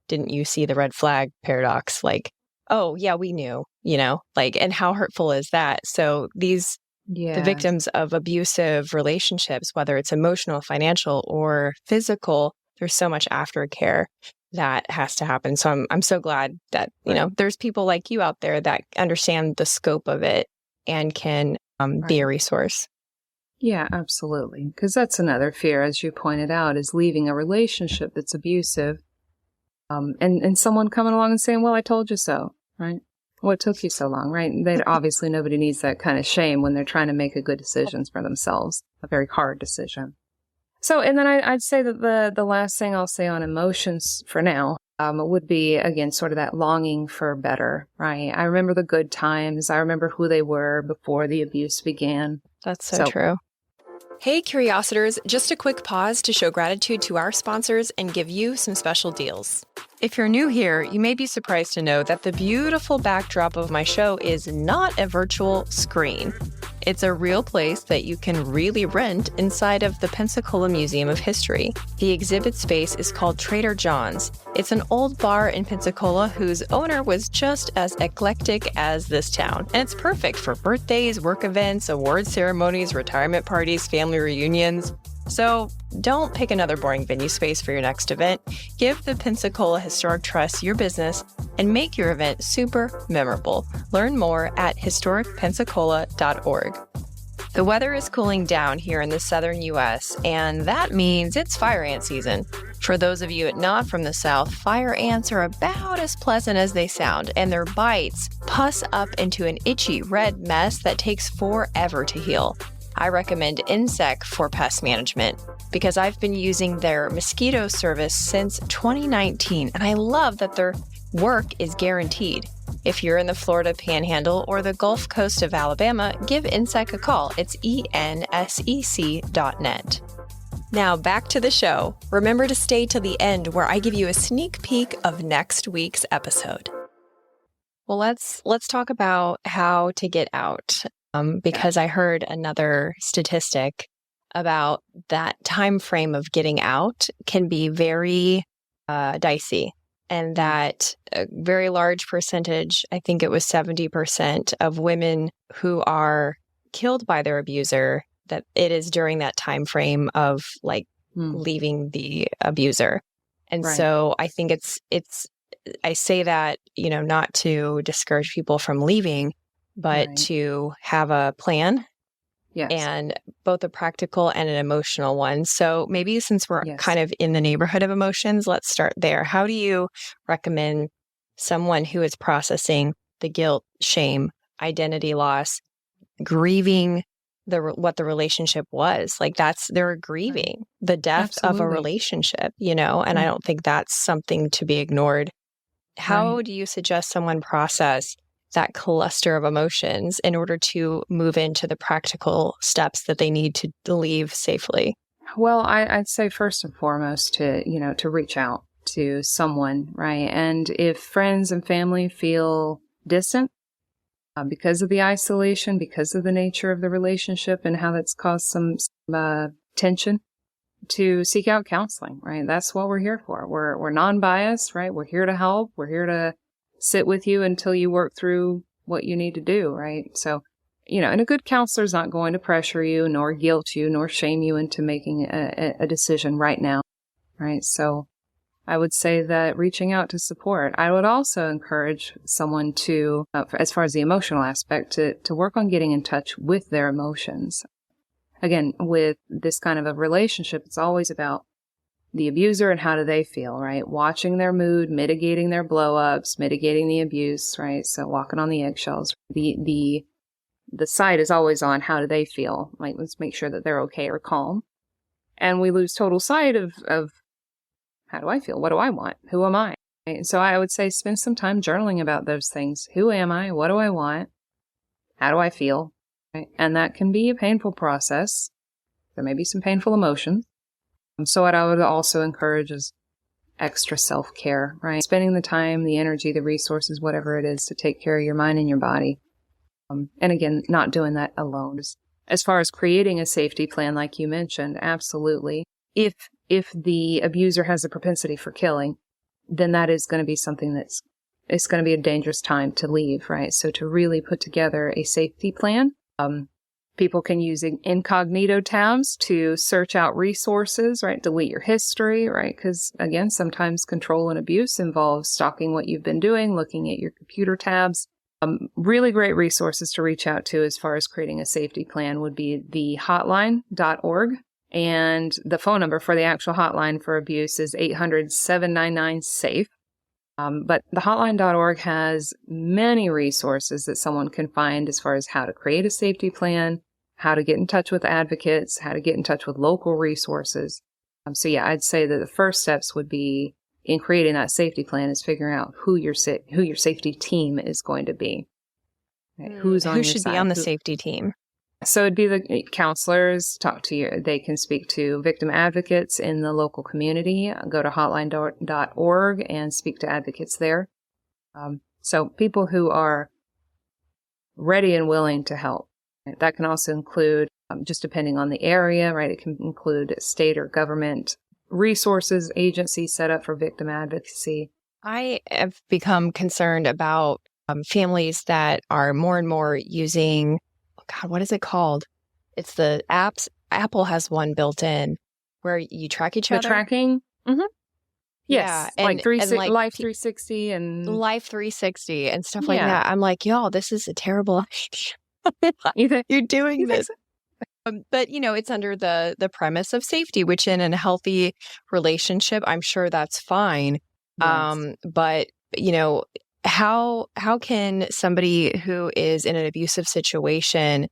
didn't you see the red flag paradox? Like, oh yeah, we knew, and how hurtful is that? So the victims of abusive relationships, whether it's emotional, financial, or physical, there's so much aftercare that has to happen. So I'm so glad that, there's people like you out there that understand the scope of it and can be a resource. Yeah, absolutely. Because that's another fear, as you pointed out, is leaving a relationship that's abusive. And someone coming along and saying, well, I told you so, right? What took you so long, right? Obviously, nobody needs that kind of shame when they're trying to make a good decision for themselves, a very hard decision. So, and then I'd say that the last thing I'll say on emotions for now would be, again, sort of that longing for better, right? I remember the good times. I remember who they were before the abuse began. That's so true. Hey, Curiositors, just a quick pause to show gratitude to our sponsors and give you some special deals. If you're new here, you may be surprised to know that the beautiful backdrop of my show is not a virtual screen. It's a real place that you can really rent inside of the Pensacola Museum of History. The exhibit space is called Trader John's. It's an old bar in Pensacola whose owner was just as eclectic as this town. And it's perfect for birthdays, work events, award ceremonies, retirement parties, family reunions. So don't pick another boring venue space for your next event. Give the Pensacola Historic Trust your business and make your event super memorable. Learn more at historicpensacola.org. The weather is cooling down here in the southern U.S., and that means it's fire ant season. For those of you not from the South, fire ants are about as pleasant as they sound, and their bites pus up into an itchy red mess that takes forever to heal. I recommend Insect for pest management because I've been using their mosquito service since 2019, and I love that their work is guaranteed. If you're in the Florida Panhandle or the Gulf Coast of Alabama, give Insect a call. It's ensec.net. Now back to the show. Remember to stay till the end where I give you a sneak peek of next week's episode. Well, let's talk about how to get out. Because I heard another statistic about that time frame of getting out can be very dicey, and that a very large percentage, I think it was 70% of women who are killed by their abuser, that it is during that time frame of leaving the abuser. And so I think I say that, not to discourage people from leaving, but to have a plan, and both a practical and an emotional one. So maybe since we're kind of in the neighborhood of emotions, let's start there. How do you recommend someone who is processing the guilt, shame, identity loss, grieving what the relationship was? They're grieving the death of a relationship, and I don't think that's something to be ignored. How do you suggest someone process that cluster of emotions in order to move into the practical steps that they need to leave safely? Well, I'd say first and foremost to reach out to someone, right? And if friends and family feel distant because of the isolation, because of the nature of the relationship and how that's caused some tension, to seek out counseling, right? That's what we're here for. We're non-biased, right? We're here to help. We're here to sit with you until you work through what you need to do, right? So, and a good counselor is not going to pressure you, nor guilt you, nor shame you into making a decision right now, right? So I would say that reaching out to support. I would also encourage someone to, as far as the emotional aspect, to work on getting in touch with their emotions. Again, with this kind of a relationship, it's always about the abuser and how do they feel, right? Watching their mood, mitigating their blow-ups, mitigating the abuse, right? So walking on the eggshells. The sight is always on how do they feel? Let's make sure that they're okay or calm. And we lose total sight of how do I feel? What do I want? Who am I? Right? So I would say spend some time journaling about those things. Who am I? What do I want? How do I feel? Right? And that can be a painful process. There may be some painful emotions. So what I would also encourage is extra self-care, right? Spending the time, the energy, the resources, whatever it is to take care of your mind and your body. And again, not doing that alone. As far as creating a safety plan, like you mentioned, absolutely. If the abuser has a propensity for killing, then that is going to be something it's going to be a dangerous time to leave, right? So to really put together a safety plan, people can use incognito tabs to search out resources, right? Delete your history, right? Because again, sometimes control and abuse involves stalking what you've been doing, looking at your computer tabs. Really great resources to reach out to as far as creating a safety plan would be the hotline.org. And the phone number for the actual hotline for abuse is 800-799-SAFE. But the hotline.org has many resources that someone can find as far as how to create a safety plan, how to get in touch with advocates, how to get in touch with local resources. So yeah, I'd say that the first steps would be in creating that safety plan is figuring out who your safety team is going to be. Right? Who's on who your should side? be on the safety team? So it'd be the counselors talk to you. They can speak to victim advocates in the local community. Go to hotline.org and speak to advocates there. So people who are ready and willing to help. That can also include, just depending on the area, right? It can include state or government resources, agencies set up for victim advocacy. I have become concerned about families that are more and more using, oh God, what is it called? It's the apps. Apple has one built in where you track each other. The tracking? Mm-hmm. Yes. Yeah. Like Life 360 and Life 360 and stuff like that. I'm like, y'all, this is a terrible idea. You're doing this. But, it's under the premise of safety, which in a healthy relationship, I'm sure that's fine. Yes. But, how can somebody who is in an abusive situation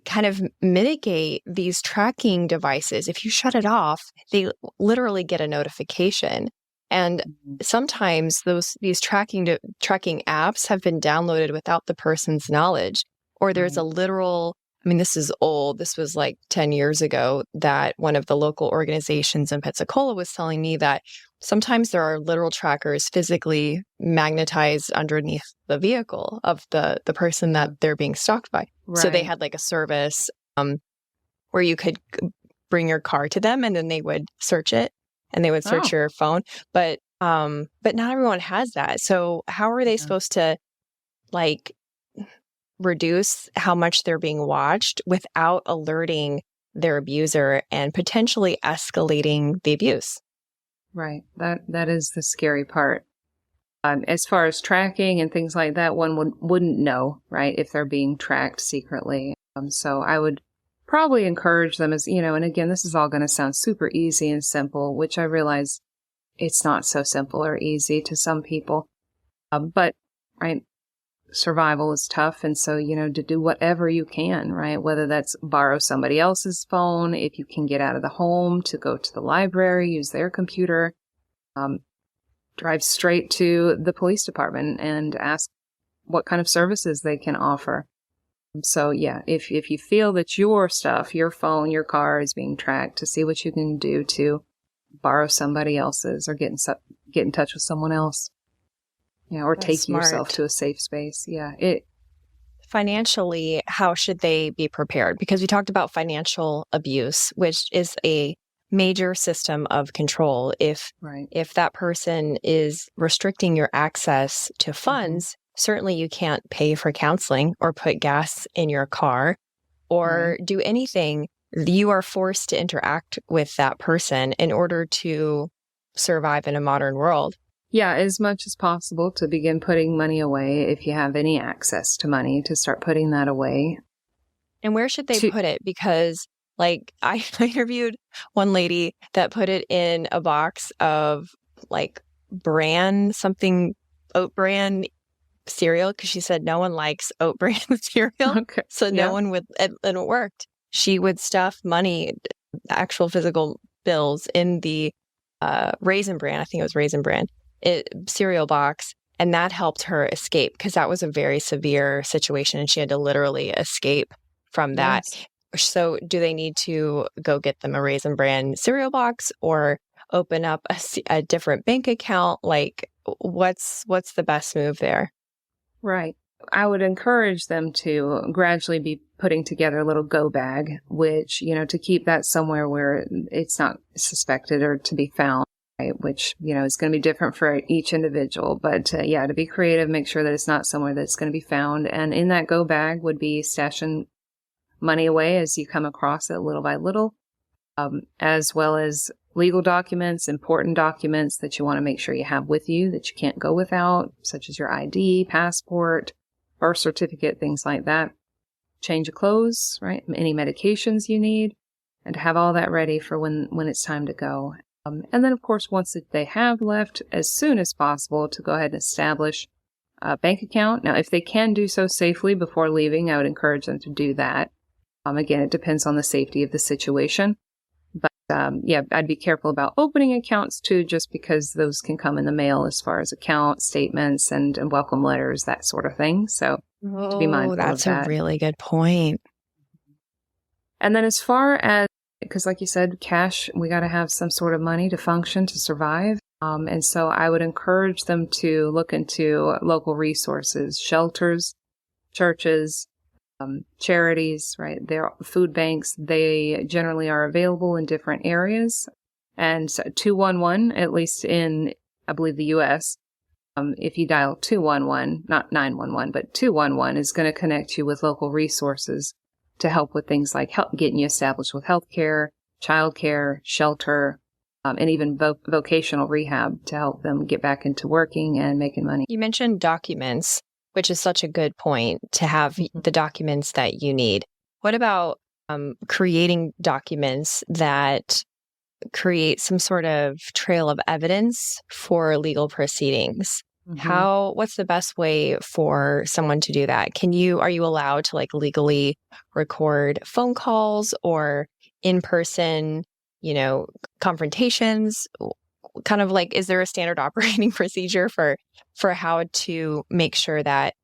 kind of mitigate these tracking devices? If you shut it off, they literally get a notification. And sometimes these tracking apps have been downloaded without the person's knowledge, or there's a literal, this is old. This was like 10 years ago that one of the local organizations in Pensacola was telling me that sometimes there are literal trackers physically magnetized underneath the vehicle of the person that they're being stalked by. Right. So they had like a service where you could bring your car to them and then they would search it and they would search your phone. But not everyone has that. So how are they supposed to reduce how much they're being watched without alerting their abuser and potentially escalating the abuse? Right. That is the scary part. As far as tracking and things like that, one wouldn't know, right, if they're being tracked secretly. So I would probably encourage them as, and again, this is all going to sound super easy and simple, which I realize it's not so simple or easy to some people. But, right, survival is tough. And so, to do whatever you can, right? Whether that's borrow somebody else's phone, if you can get out of the home, to go to the library, use their computer, drive straight to the police department and ask what kind of services they can offer. So yeah, if you feel that your stuff, your phone, your car is being tracked, to see what you can do to borrow somebody else's or get in touch with someone else. Or That's take smart. yourself to a safe space. Yeah. Financially, how should they be prepared? Because we talked about financial abuse, which is a major system of control. If that person is restricting your access to funds, certainly you can't pay for counseling or put gas in your car or do anything. You are forced to interact with that person in order to survive in a modern world. Yeah, as much as possible to begin putting money away. If you have any access to money, to start putting that away. And where should they put it? Because I interviewed one lady that put it in a box of oat bran cereal, because she said no one likes oat bran cereal. Okay. So no one would, and it worked. She would stuff money, actual physical bills in the Raisin Bran, I think it was Raisin Bran, cereal box. And that helped her escape, because that was a very severe situation and she had to literally escape from that. Yes. So do they need to go get them a Raisin Bran cereal box or open up a different bank account? What's the best move there? Right. I would encourage them to gradually be putting together a little go bag, which, to keep that somewhere where it's not suspected or to be found, right? Which, is going to be different for each individual. But to be creative, make sure that it's not somewhere that's going to be found. And in that go bag would be stashing money away as you come across it little by little, as well as legal documents, important documents that you want to make sure you have with you that you can't go without, such as your ID, passport, birth certificate, things like that. Change of clothes, right? Any medications you need, and to have all that ready for when it's time to go. And then, of course, once they have left, as soon as possible to go ahead and establish a bank account. Now, if they can do so safely before leaving, I would encourage them to do that. Again, it depends on the safety of the situation. But yeah, I'd be careful about opening accounts too, just because those can come in the mail as far as account statements and welcome letters, that sort of thing. So to be mindful of that. That's a really good point. And then as far as, because like you said, cash, we got to have some sort of money to function, to survive. And so I would encourage them to look into local resources, shelters, churches, charities, right? There are food banks. They generally are available in different areas. And so 211, at least in, I believe, the U.S., if you dial 211, not 911, but 211 is going to connect you with local resources to help with things like getting you established with healthcare, childcare, shelter, and even vocational rehab to help them get back into working and making money. You mentioned documents, which is such a good point, to have the documents that you need. What about creating documents that create some sort of trail of evidence for legal proceedings? What's the best way for someone to do that? Are you allowed to like legally record phone calls or in-person, confrontations? Kind of like, is there a standard operating procedure for how to make sure that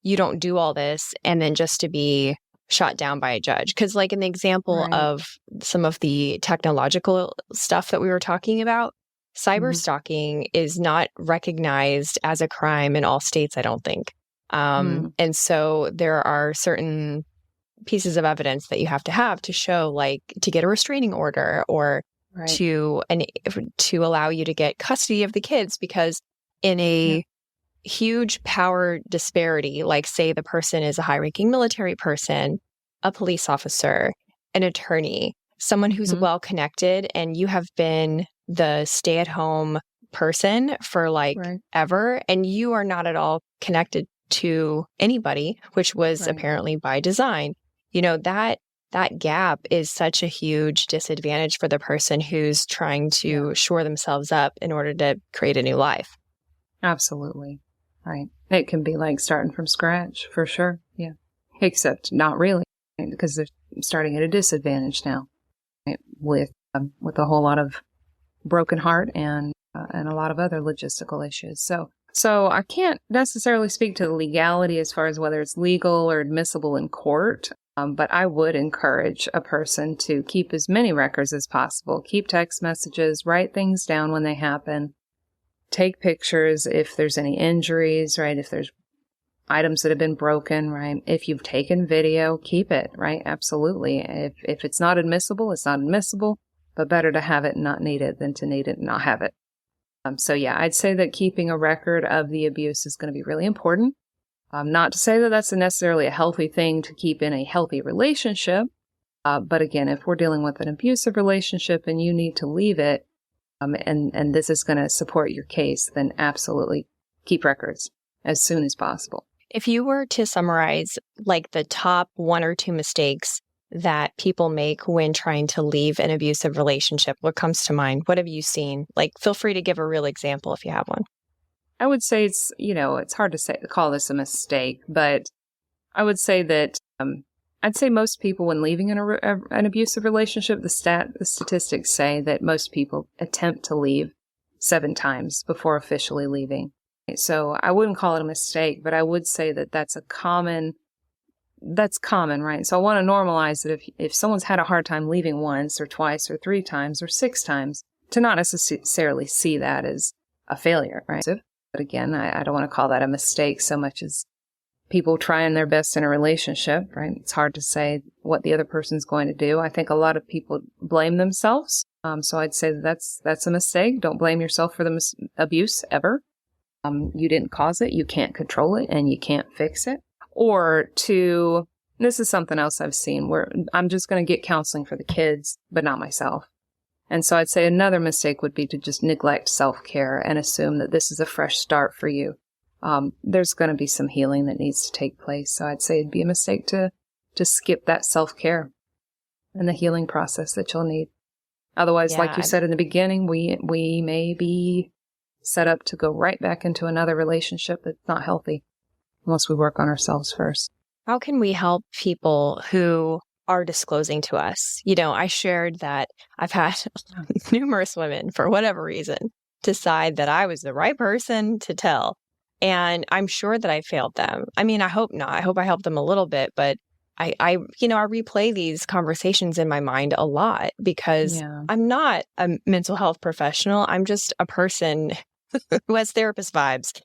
you don't do all this and then just to be shot down by a judge? Because like in the example of some of the technological stuff that we were talking about, cyber stalking is not recognized as a crime in all states, I don't think. And so there are certain pieces of evidence that you have to show, like to get a restraining order or to allow you to get custody of the kids, because in a huge power disparity, like say the person is a high-ranking military person, a police officer, an attorney, someone who's well-connected, and you have been the stay-at-home person for ever, and you are not at all connected to anybody, which was apparently by design. That gap is such a huge disadvantage for the person who's trying to shore themselves up in order to create a new life. Absolutely. Right. It can be like starting from scratch, for sure. Yeah. Except not really, because they're starting at a disadvantage now, right? With a whole lot of broken heart and a lot of other logistical issues. So I can't necessarily speak to the legality as far as whether it's legal or admissible in court. But I would encourage a person to keep as many records as possible. Keep text messages, write things down when they happen, take pictures if there's any injuries, right? If there's items that have been broken, right? If you've taken video, keep it, right? Absolutely. If it's not admissible, it's not admissible, but better to have it and not need it than to need it and not have it. So yeah, I'd say that keeping a record of the abuse is going to be really important. Not to say that that's necessarily a healthy thing to keep in a healthy relationship. But again, if we're dealing with an abusive relationship and you need to leave it, and this is going to support your case, then absolutely keep records as soon as possible. If you were to summarize like the top one or two mistakes that people make when trying to leave an abusive relationship, what comes to mind? What have you seen? Like, feel free to give a real example if you have one. I would say it's hard to call this a mistake, but I would say that I'd say most people, when leaving an abusive relationship, the statistics say that most people attempt to leave 7 times before officially leaving. So I wouldn't call it a mistake, but I would say that that's common, right? So I want to normalize that if someone's had a hard time leaving once or twice or 3 times or 6 times, to not necessarily see that as a failure, right? But again, I don't want to call that a mistake so much as people trying their best in a relationship, right? It's hard to say what the other person's going to do. I think a lot of people blame themselves. So I'd say that's a mistake. Don't blame yourself for the abuse ever. You didn't cause it. You can't control it and you can't fix it. Or this is something else I've seen where I'm just going to get counseling for the kids, but not myself. And so I'd say another mistake would be to just neglect self-care and assume that this is a fresh start for you. There's going to be some healing that needs to take place. So I'd say it'd be a mistake to skip that self-care and the healing process that you'll need. Otherwise, like you said in the beginning, we may be set up to go right back into another relationship that's not healthy unless we work on ourselves first. How can we help people who are disclosing to us. I shared that I've had numerous women, for whatever reason, decide that I was the right person to tell. And I'm sure that I failed them. I mean, I hope not. I hope I helped them a little bit, but I replay these conversations in my mind a lot because I'm not a mental health professional. I'm just a person who has therapist vibes,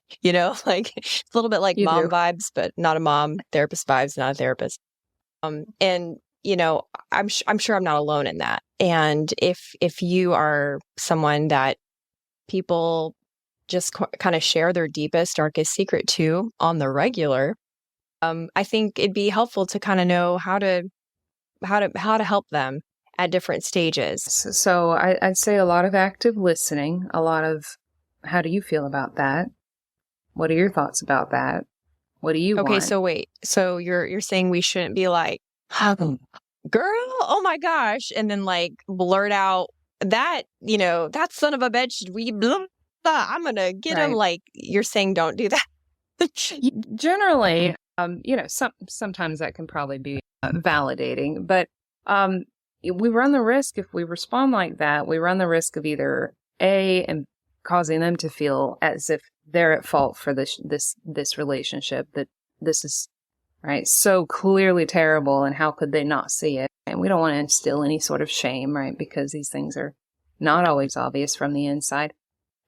like it's a little bit like mom vibes, but not a mom, therapist vibes, not a therapist. And I'm sure I'm not alone in that. And if you are someone that people just kind of share their deepest, darkest secret to on the regular, I think it'd be helpful to kind of know how to help them at different stages. So I'd say a lot of active listening, a lot of how do you feel about that? What are your thoughts about that? What do you want? Okay, so wait. So you're saying we shouldn't be like, girl, oh my gosh, and then like blurt out that, that son of a bitch, I'm going to get him. Like you're saying, don't do that. Generally, sometimes that can probably be validating, but we run the risk if we respond like that, we run the risk of either and causing them to feel as if they're at fault for this relationship, that this is so clearly terrible, and how could they not see it? And we don't want to instill any sort of shame, right? Because these things are not always obvious from the inside.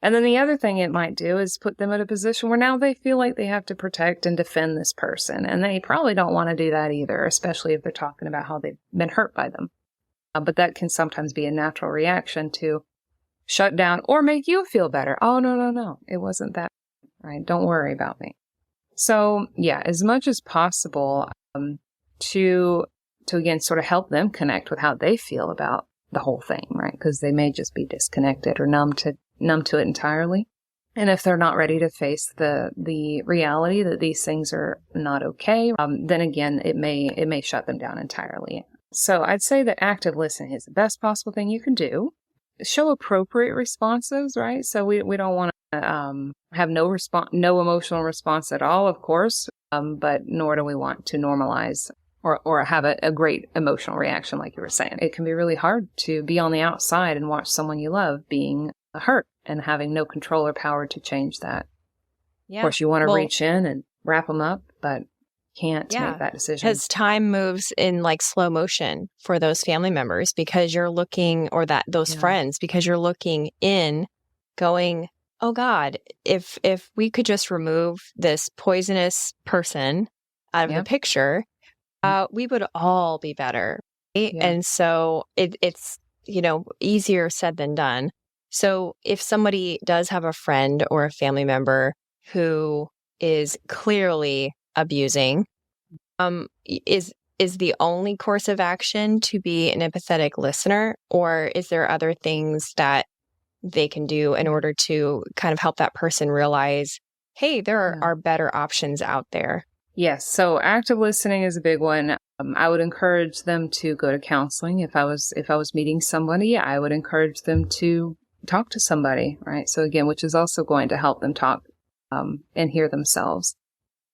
And then the other thing it might do is put them in a position where now they feel like they have to protect and defend this person. And they probably don't want to do that either, especially if they're talking about how they've been hurt by them. But that can sometimes be a natural reaction to shut down or make you feel better. Oh, no. It wasn't that, right? Don't worry about me. So yeah, as much as possible, to again, sort of help them connect with how they feel about the whole thing, right? Because they may just be disconnected or numb to it entirely. And if they're not ready to face the reality that these things are not okay, then again, it may shut them down entirely. So I'd say that active listening is the best possible thing you can do. Show appropriate responses, right? So we don't want to have no emotional response at all, of course, but nor do we want to normalize or have a great emotional reaction, like you were saying. It can be really hard to be on the outside and watch someone you love being hurt and having no control or power to change that. Yeah. Of course, you want to reach in and wrap them up, but can't make that decision. Because time moves in like slow motion for those family members, because you're looking, or those friends, because you're looking in going, oh God, if we could just remove this poisonous person out of the picture, we would all be better. Right? Yeah. And so it's, easier said than done. So if somebody does have a friend or a family member who is clearly abusing, is the only course of action to be an empathetic listener, or is there other things that they can do in order to kind of help that person realize, hey, there are better options out there? Yes. So active listening is a big one. I would encourage them to go to counseling. If I was meeting somebody, I would encourage them to talk to somebody, right? So again, which is also going to help them talk and hear themselves.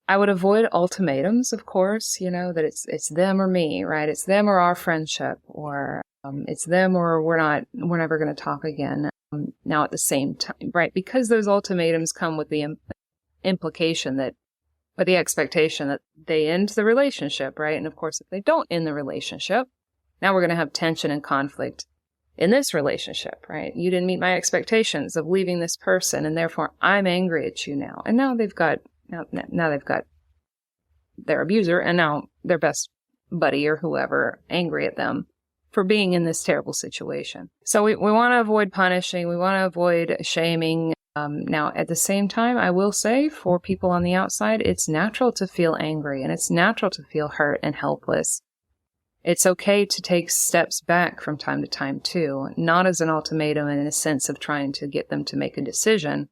I would avoid ultimatums, of course, that it's them or me, right? It's them or our friendship, or it's them or we're never going to talk again. Now at the same time, right? Because those ultimatums come with the implication that, or the expectation that they end the relationship, right? And of course, if they don't end the relationship, now we're going to have tension and conflict in this relationship, right? You didn't meet my expectations of leaving this person, and therefore I'm angry at you now. And now they've got their abuser and now their best buddy or whoever angry at them for being in this terrible situation. So we want to avoid punishing. We want to avoid shaming. Now, at the same time, I will say for people on the outside, it's natural to feel angry and it's natural to feel hurt and helpless. It's okay to take steps back from time to time too, not as an ultimatum and in a sense of trying to get them to make a decision,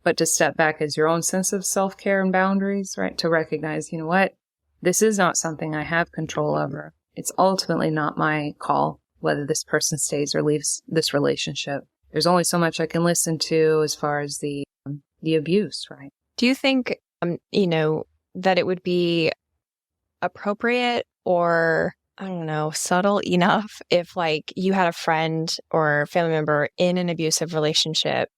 but to step back as your own sense of self-care and boundaries, right? To recognize, you know what, this is not something I have control over. It's ultimately not my call whether this person stays or leaves this relationship. There's only so much I can listen to as far as the abuse, right? Do you think, that it would be appropriate or I don't know, subtle enough if like you had a friend or family member in an abusive relationship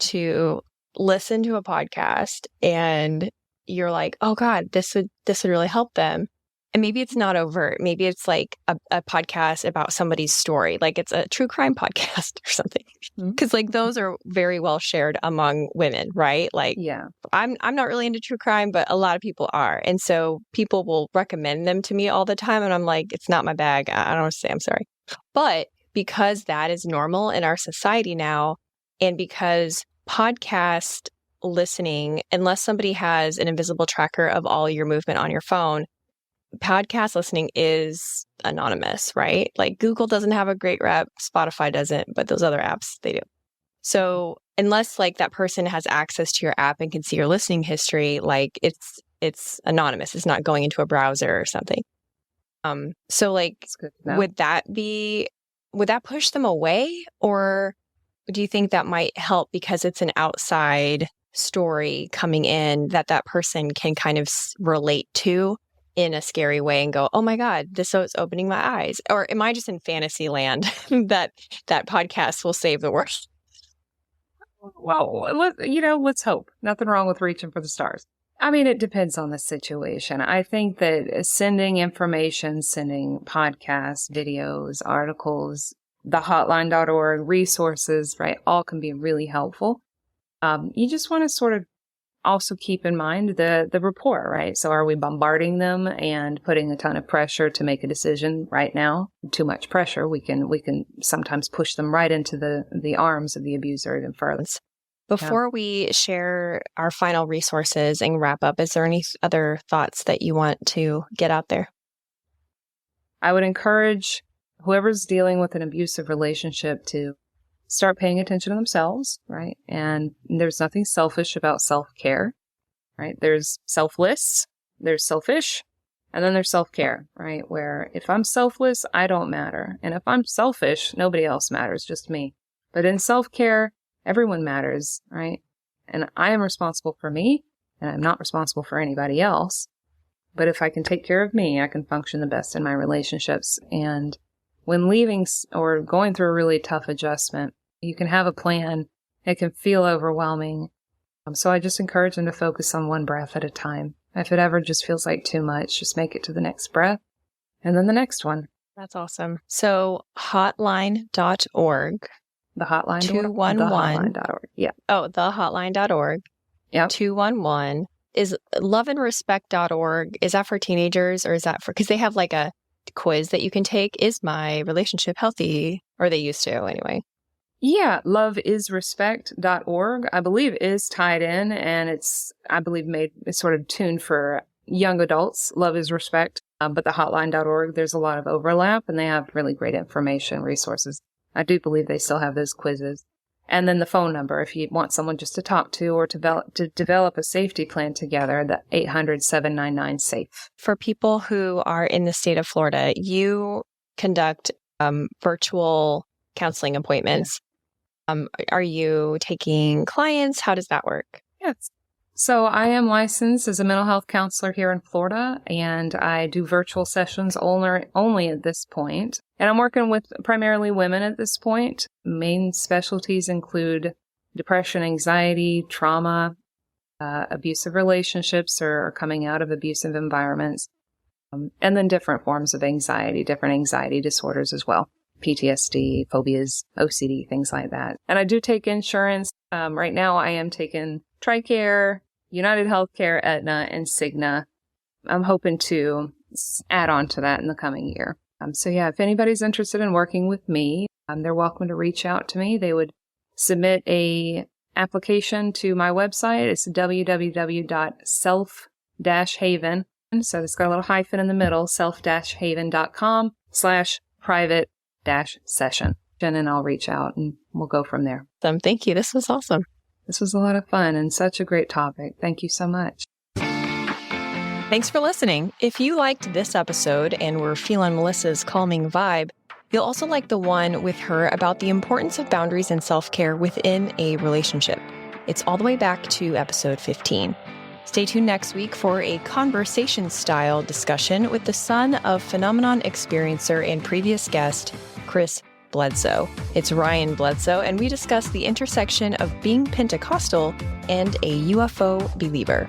to listen to a podcast and you're like, oh God, this would really help them. And maybe it's not overt. Maybe it's like a podcast about somebody's story, like it's a true crime podcast or something. Because like those are very well shared among women, right? Like, Yeah. I'm not really into true crime, but a lot of people are, and so people will recommend them to me all the time, and I'm like, it's not my bag. I don't want to say I'm sorry, but because that is normal in our society now, and because podcast listening, unless somebody has an invisible tracker of all your movement on your phone, podcast listening is anonymous, right? Like Google doesn't have a great rep, Spotify doesn't, but those other apps, they do. So unless like that person has access to your app and can see your listening history, like it's anonymous. It's not going into a browser or something. So like, would that push them away, or do you think that might help because it's an outside story coming in that person can kind of relate to in a scary way and go, oh my God, this is opening my eyes? Or am I just in fantasy land that podcast will save the world? Well, let's hope. Nothing wrong with reaching for the stars. I mean, it depends on the situation. I think that sending information, sending podcasts, videos, articles, the hotline.org, resources, right, all can be really helpful. You just want to sort of also keep in mind the rapport, right? So are we bombarding them and putting a ton of pressure to make a decision right now? Too much pressure, we can sometimes push them right into the arms of the abuser even further. Before we share our final resources and wrap up, is there any other thoughts that you want to get out there? I would encourage whoever's dealing with an abusive relationship to start paying attention to themselves, right? And there's nothing selfish about self-care, right? There's selfless, there's selfish, and then there's self-care, right? Where if I'm selfless, I don't matter. And if I'm selfish, nobody else matters, just me. But in self-care, everyone matters, right? And I am responsible for me, and I'm not responsible for anybody else. But if I can take care of me, I can function the best in my relationships. And when leaving or going through a really tough adjustment, you can have a plan. It can feel overwhelming. So I just encourage them to focus on one breath at a time. If it ever just feels like too much, just make it to the next breath and then the next one. That's awesome. So hotline.org. The hotline. 211. Thehotline.org. Yeah. Oh, thehotline.org. Yeah. 211. Is loveandrespect.org. Is that for teenagers, or is that for, because they have like a quiz that you can take? Is my relationship healthy? Or they used to anyway. Yeah, loveisrespect.org, I believe, is tied in, and it's sort of tuned for young adults, Love is Respect. But the hotline.org, there's a lot of overlap, and they have really great information, resources. I do believe they still have those quizzes. And then the phone number, if you want someone just to talk to or to develop a safety plan together, the 800-799-SAFE. For people who are in the state of Florida, you conduct virtual counseling appointments. Yeah. Are you taking clients? How does that work? Yes. So I am licensed as a mental health counselor here in Florida, and I do virtual sessions only at this point. And I'm working with primarily women at this point. Main specialties include depression, anxiety, trauma, abusive relationships or coming out of abusive environments, and then different forms of anxiety, different anxiety disorders as well. PTSD, phobias, OCD, things like that. And I do take insurance. Right now I am taking TRICARE, United Healthcare, Aetna, and Cigna. I'm hoping to add on to that in the coming year. So yeah, if anybody's interested in working with me, they're welcome to reach out to me. They would submit a application to my website. It's www.self-haven. So it's got a little hyphen in the middle, self-haven.com/private-session. And I'll reach out and we'll go from there. Thank you. This was awesome. This was a lot of fun and such a great topic. Thank you so much. Thanks for listening. If you liked this episode and were feeling Melissa's calming vibe, you'll also like the one with her about the importance of boundaries and self-care within a relationship. It's all the way back to episode 15. Stay tuned next week for a conversation-style discussion with the son of phenomenon experiencer and previous guest, Chris Bledsoe. It's Ryan Bledsoe, and we discuss the intersection of being Pentecostal and a UFO believer.